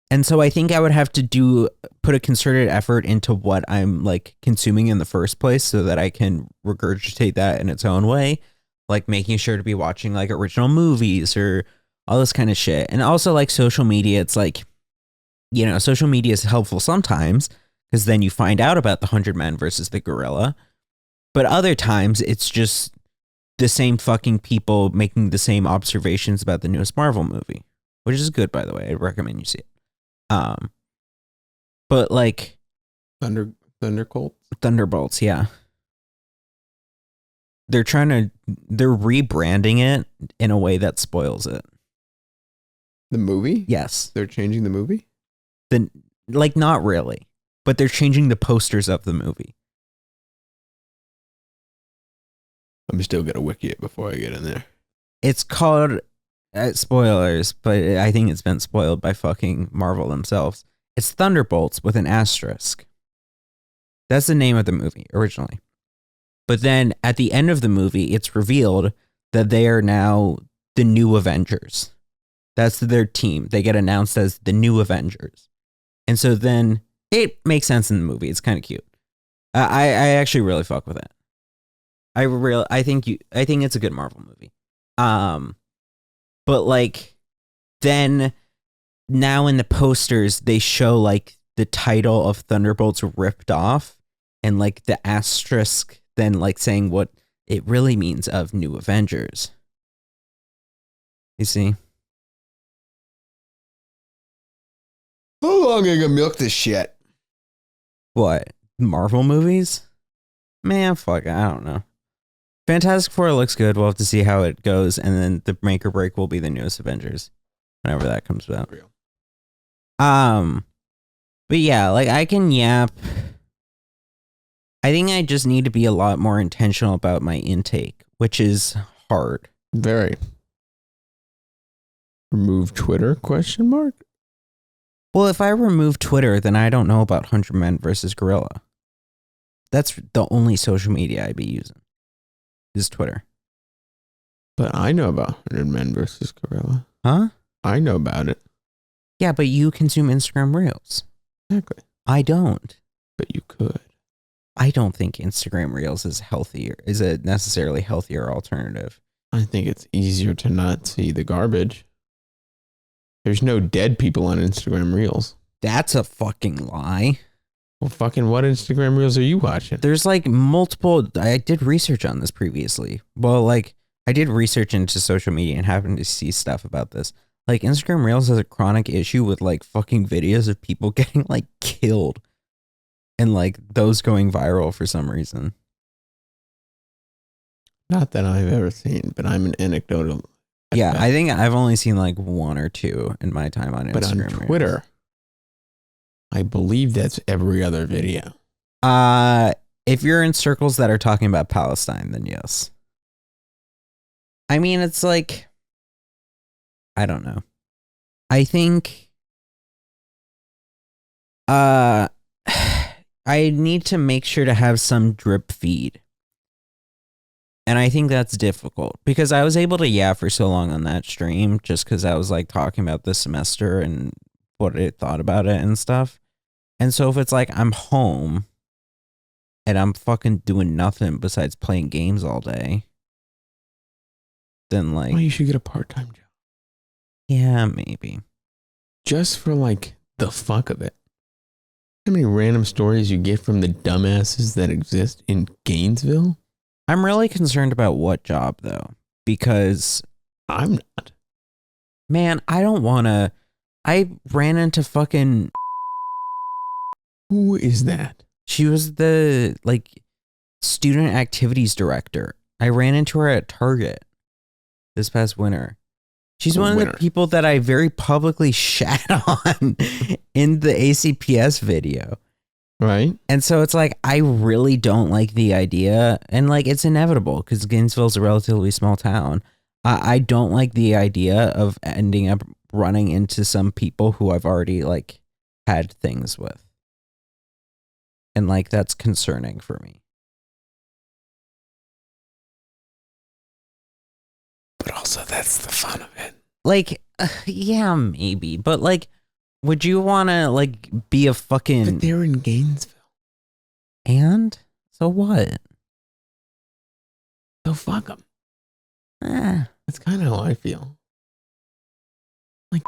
And so I think I would have to put a concerted effort into what I'm like consuming in the first place so that I can regurgitate that in its own way. Like making sure to be watching like original movies or all this kind of shit. And also like social media, it's like, you know, social media is helpful sometimes because then you find out about the 100 men versus the gorilla. But other times it's just the same fucking people making the same observations about the newest Marvel movie, which is good, by the way. I recommend you see it. But like Thunderbolts, yeah. They're rebranding it in a way that spoils it. The movie? Yes. They're changing the movie? Like, not really, but they're changing the posters of the movie. I'm still going to wiki it before I get in there. It's called, spoilers, but I think it's been spoiled by fucking Marvel themselves. It's Thunderbolts with an asterisk. That's the name of the movie originally. But then at the end of the movie, it's revealed that they are now the new Avengers. That's their team. They get announced as the new Avengers. And so then it makes sense in the movie. It's kind of cute. I actually really fuck with it. I think it's a good Marvel movie. But like then now in the posters, they show like the title of Thunderbolts ripped off and like the asterisk then like saying what it really means of New Avengers. You see? How long are you gonna milk this shit? What? Marvel movies? Man, fuck, I don't know. Fantastic Four looks good. We'll have to see how it goes, and then the make or break will be the newest Avengers. Whenever that comes out. But yeah, like I can yap. I think I just need to be a lot more intentional about my intake, which is hard. Very. Remove Twitter, question mark? Well, if I remove Twitter, then I don't know about 100 Men versus Gorilla. That's the only social media I'd be using, is Twitter. But I know about 100 Men versus Gorilla. Huh? I know about it. Yeah, but you consume Instagram Reels. Exactly. I don't. But you could. I don't think Instagram Reels is healthier. Is a necessarily healthier alternative. I think it's easier to not see the garbage. There's no dead people on Instagram Reels. That's a fucking lie. Well, fucking what Instagram Reels are you watching? There's like multiple. I did research on this previously. Well, like I did research into social media and happened to see stuff about this. Like Instagram Reels has a chronic issue with like fucking videos of people getting like killed and like those going viral for some reason. Not that I've ever seen, but I'm an anecdotal. Yeah, I think I've only seen like one or two in my time on Instagram. But on Twitter, I believe that's every other video. If you're in circles that are talking about Palestine, then yes. I mean, it's like, I don't know. I think I need to make sure to have some drip feed. And I think that's difficult because I was able to yap for so long on that stream just because I was like talking about this semester and what I thought about it and stuff. And so if it's like I'm home and I'm fucking doing nothing besides playing games all day, then like... Well, you should get a part-time job. Yeah, maybe. Just for like the fuck of it. How many random stories you get from the dumbasses that exist in Gainesville? I'm really concerned about what job though, because I'm not. Man, I don't want to. I ran into fucking. Who is that? She was the like student activities director. I ran into her at Target this past winter. She's one of the people that I very publicly shat on in the ACPS video. Right. And so it's like, I really don't like the idea. And like, it's inevitable because Gainesville's a relatively small town. I don't like the idea of ending up running into some people who I've already like had things with. And like, that's concerning for me. But also that's the fun of it. Like, yeah, maybe. But like, would you want to like be a fucking... But they're in Gainesville. And? So what? So fuck them. That's kind of how I feel. Like...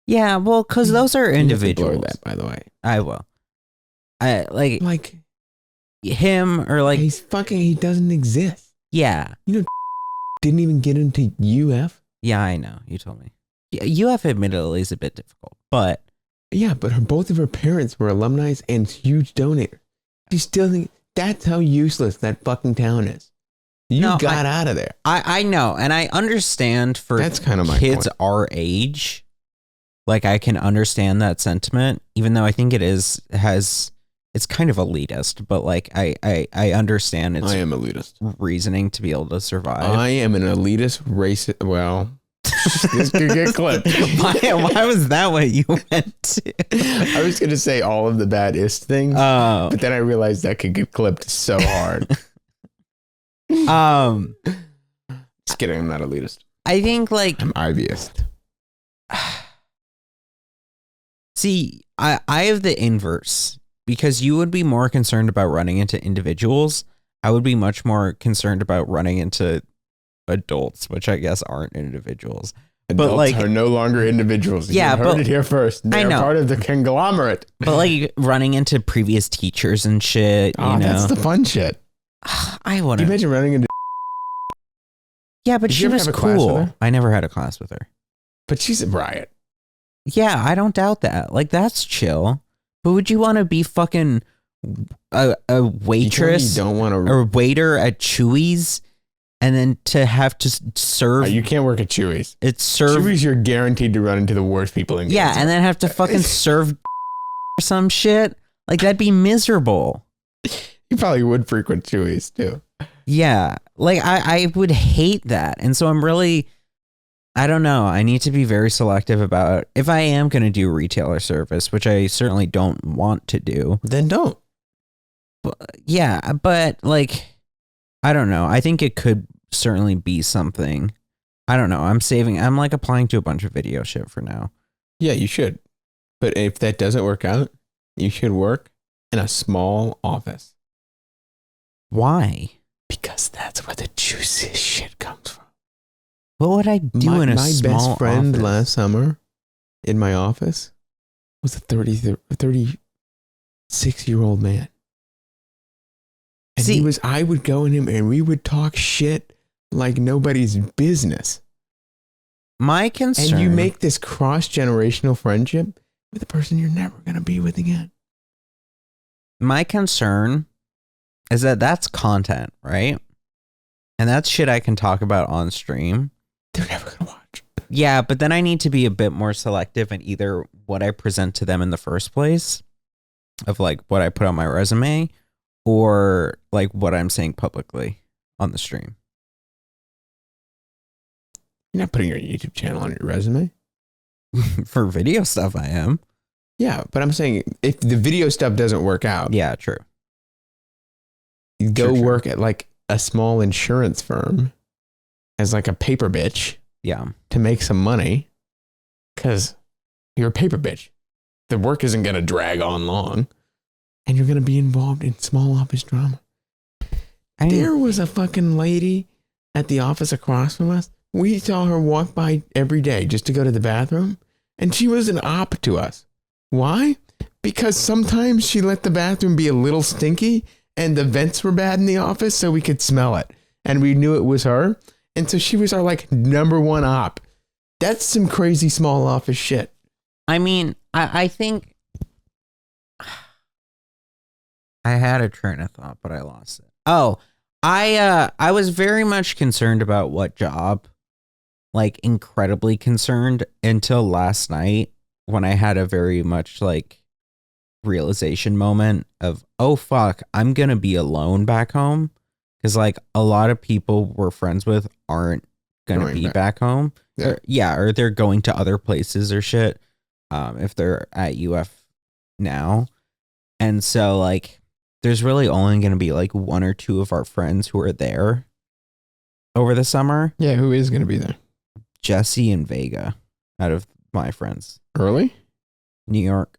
Yeah, well, because those are individuals. You have to blur that, by the way. I will. I like him or like... He doesn't exist. Yeah. You know, didn't even get into UF. Yeah, I know. You told me. Yeah, UF admittedly is a bit difficult, but... Yeah, but both of her parents were alumni and huge donors. She still thinks that's how useless that fucking town is. You got out of there. I know, and I understand for that's kind of my kids point. Our age. Like, I can understand that sentiment, even though I think it's kind of elitist, but like, I understand its I am elitist. reasoning to be able to survive. I am an elitist racist. Well... This could get clipped. Why was that what you went to? I was going to say all of the bad-ist things, but then I realized that could get clipped so hard. Just kidding, I'm not elitist. I think like... I'm Ivyist. See, I have the inverse, because you would be more concerned about running into individuals. I would be much more concerned about running into adults, which I guess aren't individuals. Adults but like are no longer individuals. Yeah, you heard it here first. They're part of the conglomerate. But like running into previous teachers and shit, you know. That's the fun shit. I want to. You imagine running into... Yeah, but she was cool. I never had a class with her. But she's a riot. Yeah, I don't doubt that. Like, that's chill. But would you want to be fucking a waitress you don't want to... or waiter at Chewy's? And then to have to serve... you can't work at Chewy's. It's served... Chewy's, you're guaranteed to run into the worst people in Yeah, and then have to fucking serve some shit. Like, that'd be miserable. You probably would frequent Chewy's, too. Yeah. Like, I would hate that. And so I'm really... I don't know. I need to be very selective about... If I am going to do retailer service, which I certainly don't want to do... Then don't. Yeah, but, like... I don't know. I think it could certainly be something. I don't know. I'm like applying to a bunch of video shit for now. Yeah, you should. But if that doesn't work out, you should work in a small office. Why? Because that's where the juiciest shit comes from. What would I do in a small My best friend office? last summer in my office was a 36-year-old man. And I would go in him and we would talk shit like nobody's business. My concern. And you make this cross-generational friendship with a person you're never going to be with again. My concern is that that's content, right? And that's shit I can talk about on stream. They're never going to watch. Yeah, but then I need to be a bit more selective in either what I present to them in the first place, of like what I put on my resume, or like what I'm saying publicly on the stream. You're not putting your YouTube channel on your resume. For video stuff, I am. Yeah, but I'm saying if the video stuff doesn't work out, Yeah, true. you go True. work at like a small insurance firm as like a paper bitch Yeah. to make some money because you're a paper bitch. The work isn't going to drag on long and you're going to be involved in small office drama. There was a fucking lady at the office across from us. We saw her walk by every day just to go to the bathroom, and she was an op to us. Why? Because sometimes she let the bathroom be a little stinky and the vents were bad in the office so we could smell it. And we knew it was her. And so she was our like number one op. That's some crazy small office shit. I mean, I think I had a train of thought, but I lost it. Oh, I was very much concerned about what job, like incredibly concerned until last night when I had a very much like realization moment of, oh fuck, I'm gonna be alone back home, because like a lot of people we're friends with aren't gonna Going be back home. Yeah. Or they're going to other places or shit. If they're at UF now. And so like there's really only going to be like one or two of our friends who are there over the summer. Yeah, who is going to be there? Jesse and Vega out of my friends. Early? New York.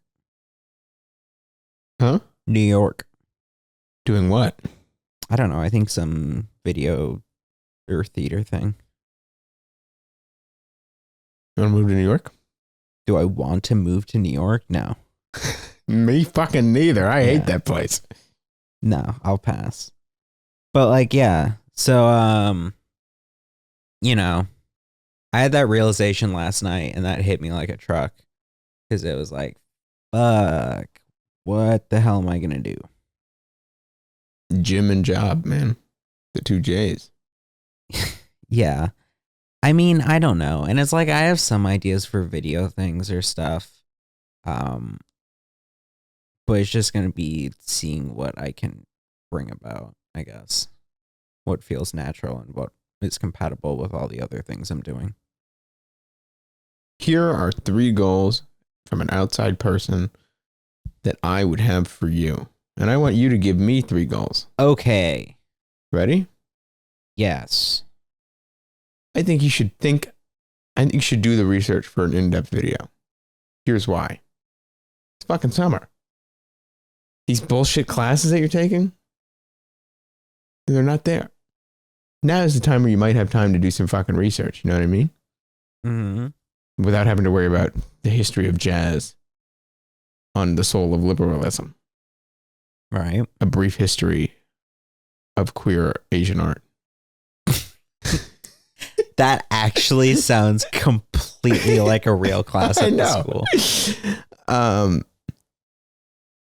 Huh? New York. Doing what? I don't know. I think some video or theater thing. You want to move to New York? Do I want to move to New York? No. Me fucking neither. I hate Yeah. that place. No, I'll pass. But like, yeah. So, you know, I had that realization last night and that hit me like a truck, because it was like, fuck, what the hell am I going to do? Gym and job, man. The two J's. Yeah. I mean, I don't know. And it's like, I have some ideas for video things or stuff. But it's just going to be seeing what I can bring about, I guess. What feels natural and what is compatible with all the other things I'm doing. Here are 3 goals from an outside person that I would have for you. And I want you to give me 3 goals. Okay. Ready? Yes. I think you should do the research for an in-depth video. Here's why. It's fucking summer. These bullshit classes that you're taking, they're not there. Now is the time where you might have time to do some fucking research. You know what I mean? Mm-hmm. Without having to worry about the history of jazz on the soul of liberalism. Right. A brief history of queer Asian art. That actually sounds completely like a real class at the school.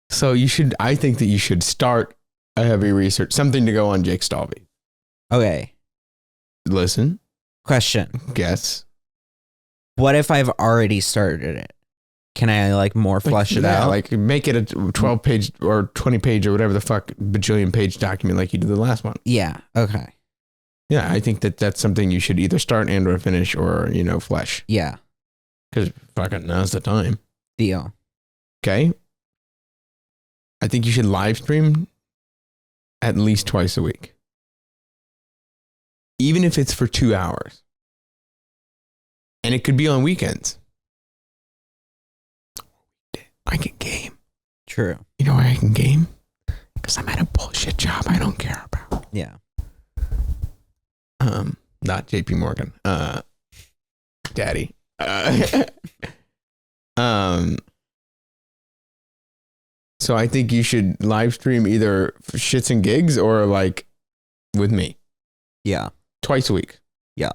So I think that you should start a heavy research, something to go on Jake Stalvey. Okay. Listen, Question. guess. What if I've already started it? Can I like more flesh it out? Like make it a 12 page or 20 page or whatever the fuck bajillion page document like you did the last one. Yeah. Okay. Yeah, I think that that's something you should either start and or finish or, flesh. Yeah. Because fucking now's the time. Deal. Okay? I think you should live stream at least twice a week. even if it's for 2 hours. And it could be on weekends. I can game. True. You know why I can game? Because I'm at a bullshit job I don't care about. Yeah. Not JP Morgan. Daddy. So I think you should live stream either for shits and gigs or like with me. Yeah. Twice a week. Yeah.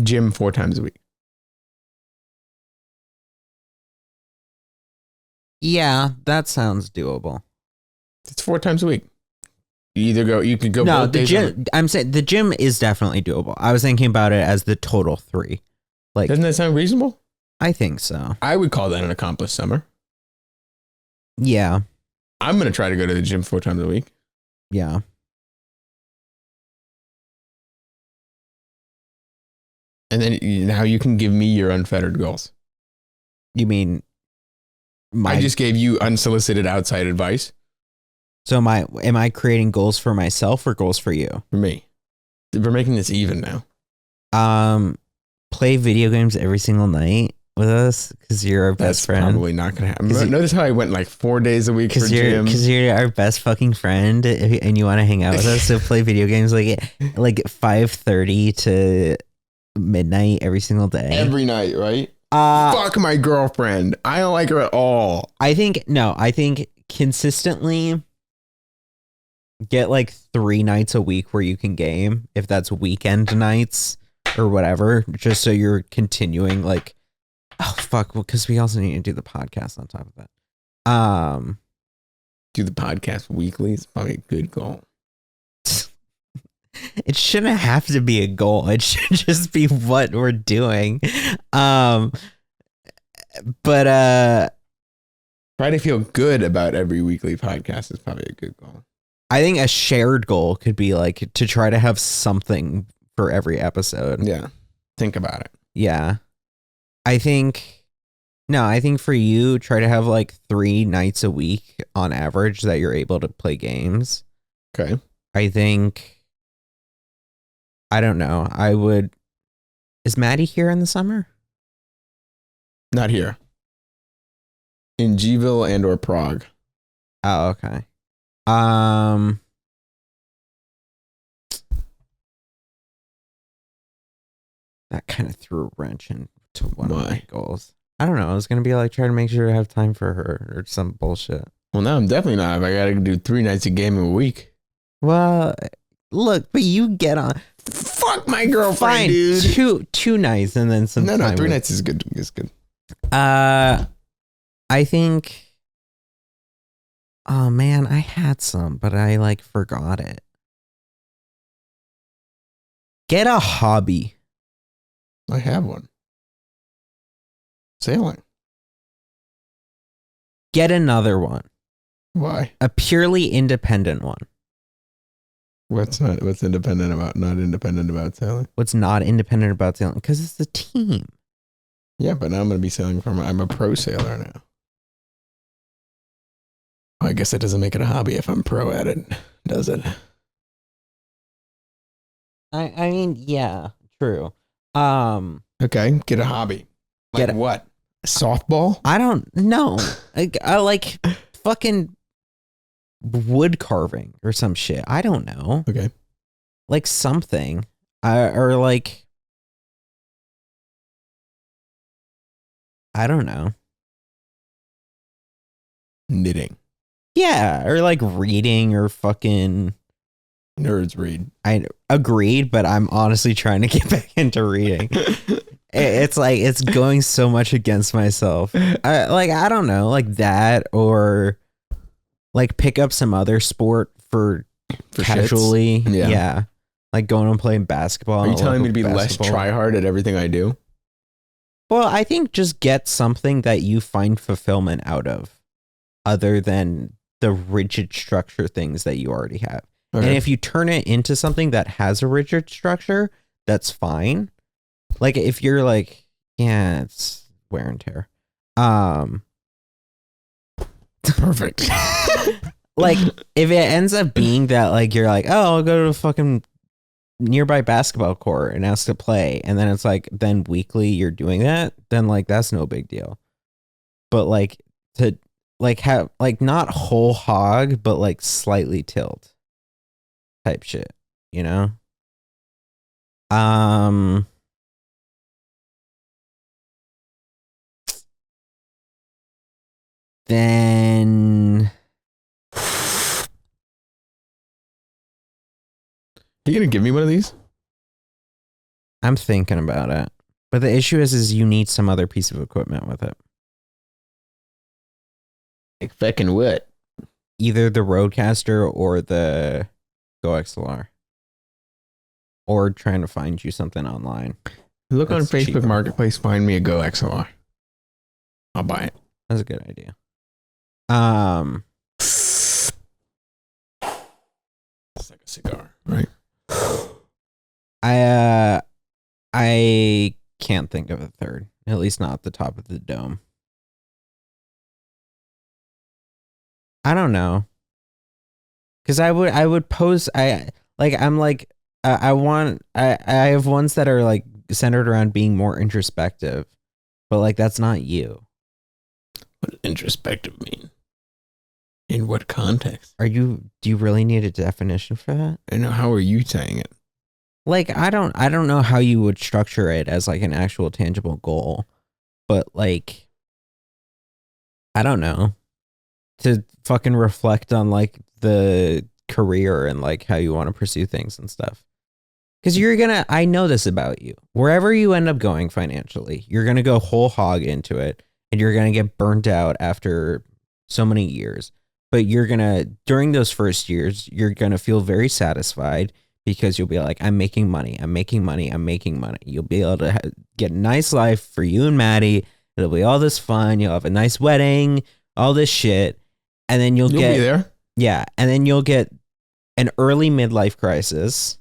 Gym 4 times a week. Yeah, that sounds doable. It's 4 times a week. You could go. No, both the days gym. I'm saying the gym is definitely doable. I was thinking about it as the total 3. Like, Doesn't that sound reasonable? I think so. I would call that an accomplished summer. Yeah. I'm going to try to go to the gym 4 times a week. Yeah. And then now you can give me your unfettered goals. You mean I just gave you unsolicited outside advice. So am I creating goals for myself or goals for you? For me. We're making this even now. Play video games every single night with us because you're our best friend. That's probably not going to happen. Notice how I went like 4 days a week for gym. Because you're our best fucking friend and you want to hang out with us. So play video games like 5:30 to midnight every single day. Every night, right? Fuck my girlfriend. I don't like her at all. I think consistently get like 3 nights a week where you can game, if that's weekend nights or whatever, just so you're continuing like, oh fuck, well, because we also need to do the podcast on top of that. Do the podcast weekly is probably a good goal. It shouldn't have to be a goal. It should just be what we're doing. But try to feel good about every weekly podcast is probably a good goal. I think a shared goal could be like to try to have something for every episode. Yeah. Think about it. Yeah. I think for you, try to have like 3 nights a week on average that you're able to play games. Okay. I don't know. Is Maddie here in the summer? Not here. In Gville and or Prague. Oh, okay. That kind of threw a wrench into one of my goals. I don't know. I was going to be like trying to make sure to have time for her or some bullshit. Well, now I'm definitely not. If I got to do 3 nights of gaming a week. Well, look, but you get on. Fuck my girlfriend, Fine, dude. Two nights and then some. No, time 3 with- nights is good. It's good. I think. Oh man, I had some, but I like forgot it. Get a hobby. I have one. Sailing. Get another one. Why? A purely independent one. What's independent about? Not independent about sailing. What's not independent about sailing? Because it's the team. Yeah, but now I'm going to be sailing I'm a pro sailor now. Well, I guess that doesn't make it a hobby if I'm pro at it, does it? I mean, yeah, true. Okay, get a hobby. Like what? Softball? I don't know. I like fucking wood carving or some shit. I don't know. Okay. Like something. Or like, I don't know. Knitting. Yeah, or like reading or fucking. Nerds read. I agreed, but I'm honestly trying to get back into reading. It's like it's going so much against myself. I don't know, like that, or like pick up some other sport for casually. Yeah, like going and playing basketball. Are you telling me to be less try hard at everything I do? Well, I think just get something that you find fulfillment out of, other than the rigid structure things that you already have. Okay. And if you turn it into something that has a rigid structure, that's fine. Like if you're like, yeah, it's wear and tear. Perfect. like if it ends up being that like you're like, oh, I'll go to a fucking nearby basketball court and ask to play, and then it's like then weekly you're doing that, then like that's no big deal. But like to like have like not whole hog, but like slightly tilt type shit, you know? Then You gonna give me one of these? I'm thinking about it. But the issue is you need some other piece of equipment with it. Like fucking what? Either the Rodecaster or the Go XLR. Or trying to find you something online. Look on That's Facebook cheaper. Marketplace, find me a Go XLR. I'll buy it. That's a good idea. It's like a cigar, right? I can't think of a third. At least not at the top of the dome. I don't know. Cause I would post I have ones that are like centered around being more introspective, but like that's not you. What does introspective mean? In what context? Do you really need a definition for that? I know. How are you saying it? Like I don't know how you would structure it as like an actual tangible goal, but like I don't know. To fucking reflect on like the career and like how you want to pursue things and stuff. Because I know this about you. Wherever you end up going financially, you're gonna go whole hog into it and you're gonna get burnt out after so many years. But during those first years, you're gonna feel very satisfied because you'll be like, I'm making money. You'll be able to get a nice life for you and Maddie. It'll be all this fun. You'll have a nice wedding, all this shit. And then you'll get be there. Yeah. And then you'll get an early midlife crisis.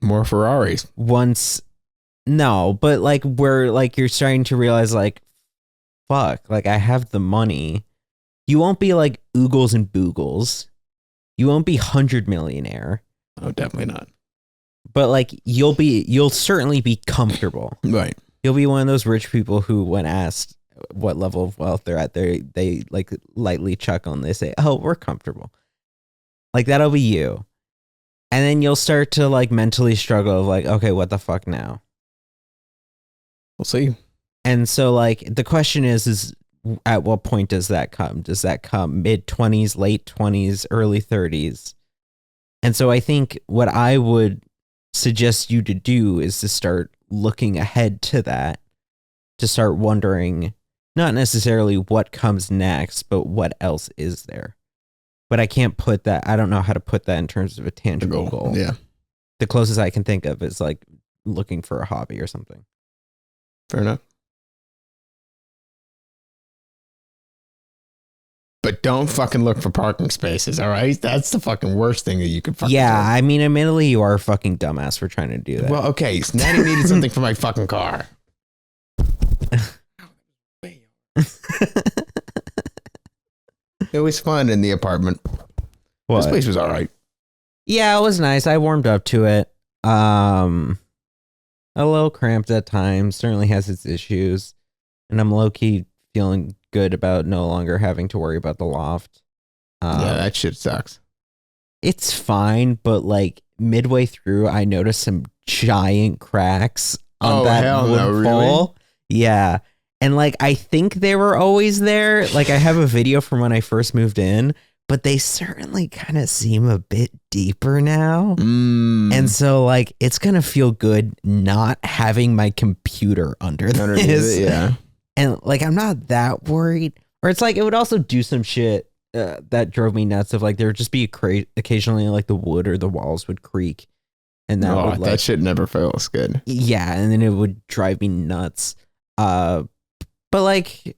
More Ferraris. No, but like where like you're starting to realize like, fuck, like I have the money. You won't be like oogles and boogles. You won't be 100 millionaire. Oh, definitely not. But like you'll certainly be comfortable. Right. You'll be one of those rich people who, when asked what level of wealth they're at, they like lightly chuckle and they say, "Oh, we're comfortable." Like that'll be you. And then you'll start to like mentally struggle of like, okay, what the fuck now? We'll see. And so like the question is at what point does that come? Does that come mid-20s, late 20s, early 30s? And so I think what I would suggest you to do is to start looking ahead to that, to start wondering not necessarily what comes next, but what else is there. But I don't know how to put that in terms of a tangible goal. Yeah. The closest I can think of is like looking for a hobby or something. Fair enough. But don't fucking look for parking spaces, all right? That's the fucking worst thing that you could fucking do. I mean, admittedly, you are a fucking dumbass for trying to do that. Well, okay, so Natty needed something for my fucking car. It was fun in the apartment. What? This place was all right. Yeah, it was nice. I warmed up to it. A little cramped at times. Certainly has its issues. And I'm low-key feeling good about no longer having to worry about the loft. Yeah, that shit sucks. It's fine, but like midway through, I noticed some giant cracks on that wood pole. Yeah. And like, I think they were always there. Like, I have a video from when I first moved in, but they certainly kind of seem a bit deeper now. And so like, it's going to feel good not having my computer under this. Yeah. And like, I'm not that worried. Or it's like, it would also do some shit that drove me nuts of like, there would just be occasionally like the wood or the walls would creak. And that would like, that shit never feels good. Yeah. And then it would drive me nuts. But like,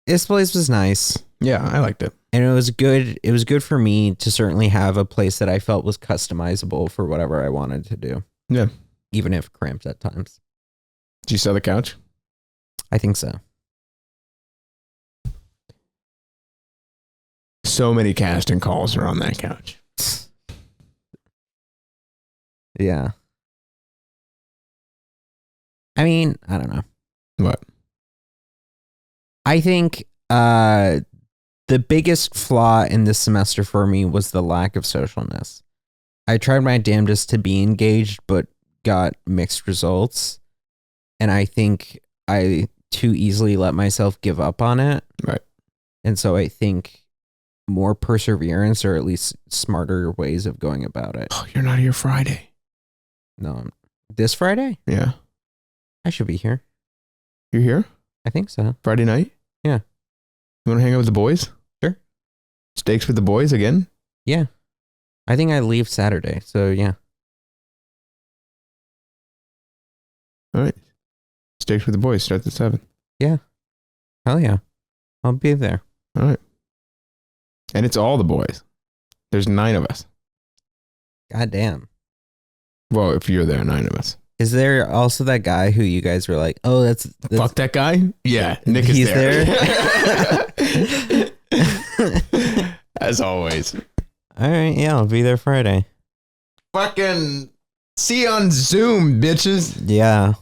this place was nice. Yeah, I liked it. And it was good. It was good for me to certainly have a place that I felt was customizable for whatever I wanted to do. Yeah. Even if cramped at times. Did you sell the couch? I think so. so many casting calls are on that couch. Yeah. I mean, I don't know. What? I think the biggest flaw in this semester for me was the lack of socialness. I tried my damnedest to be engaged, but got mixed results. And I think I too easily let myself give up on it. Right. And so I think more perseverance, or at least smarter ways of going about it. Oh, you're not here Friday. No, this Friday? Yeah. I should be here. You're here? I think so. Friday night? Yeah. You want to hang out with the boys? Sure. Steaks with the boys again? Yeah. I think I leave Saturday, so yeah. All right. Steaks with the boys starts at 7. Yeah. Hell yeah. I'll be there. All right. And it's all the boys. There's 9 of us. God damn. Well, if you're there, 9 of us. Is there also that guy who you guys were like, oh, that's Fuck that guy? Yeah, Nick is he's there. there? As always. All right, yeah, I'll be there Friday. Fucking see you on Zoom, bitches. Yeah.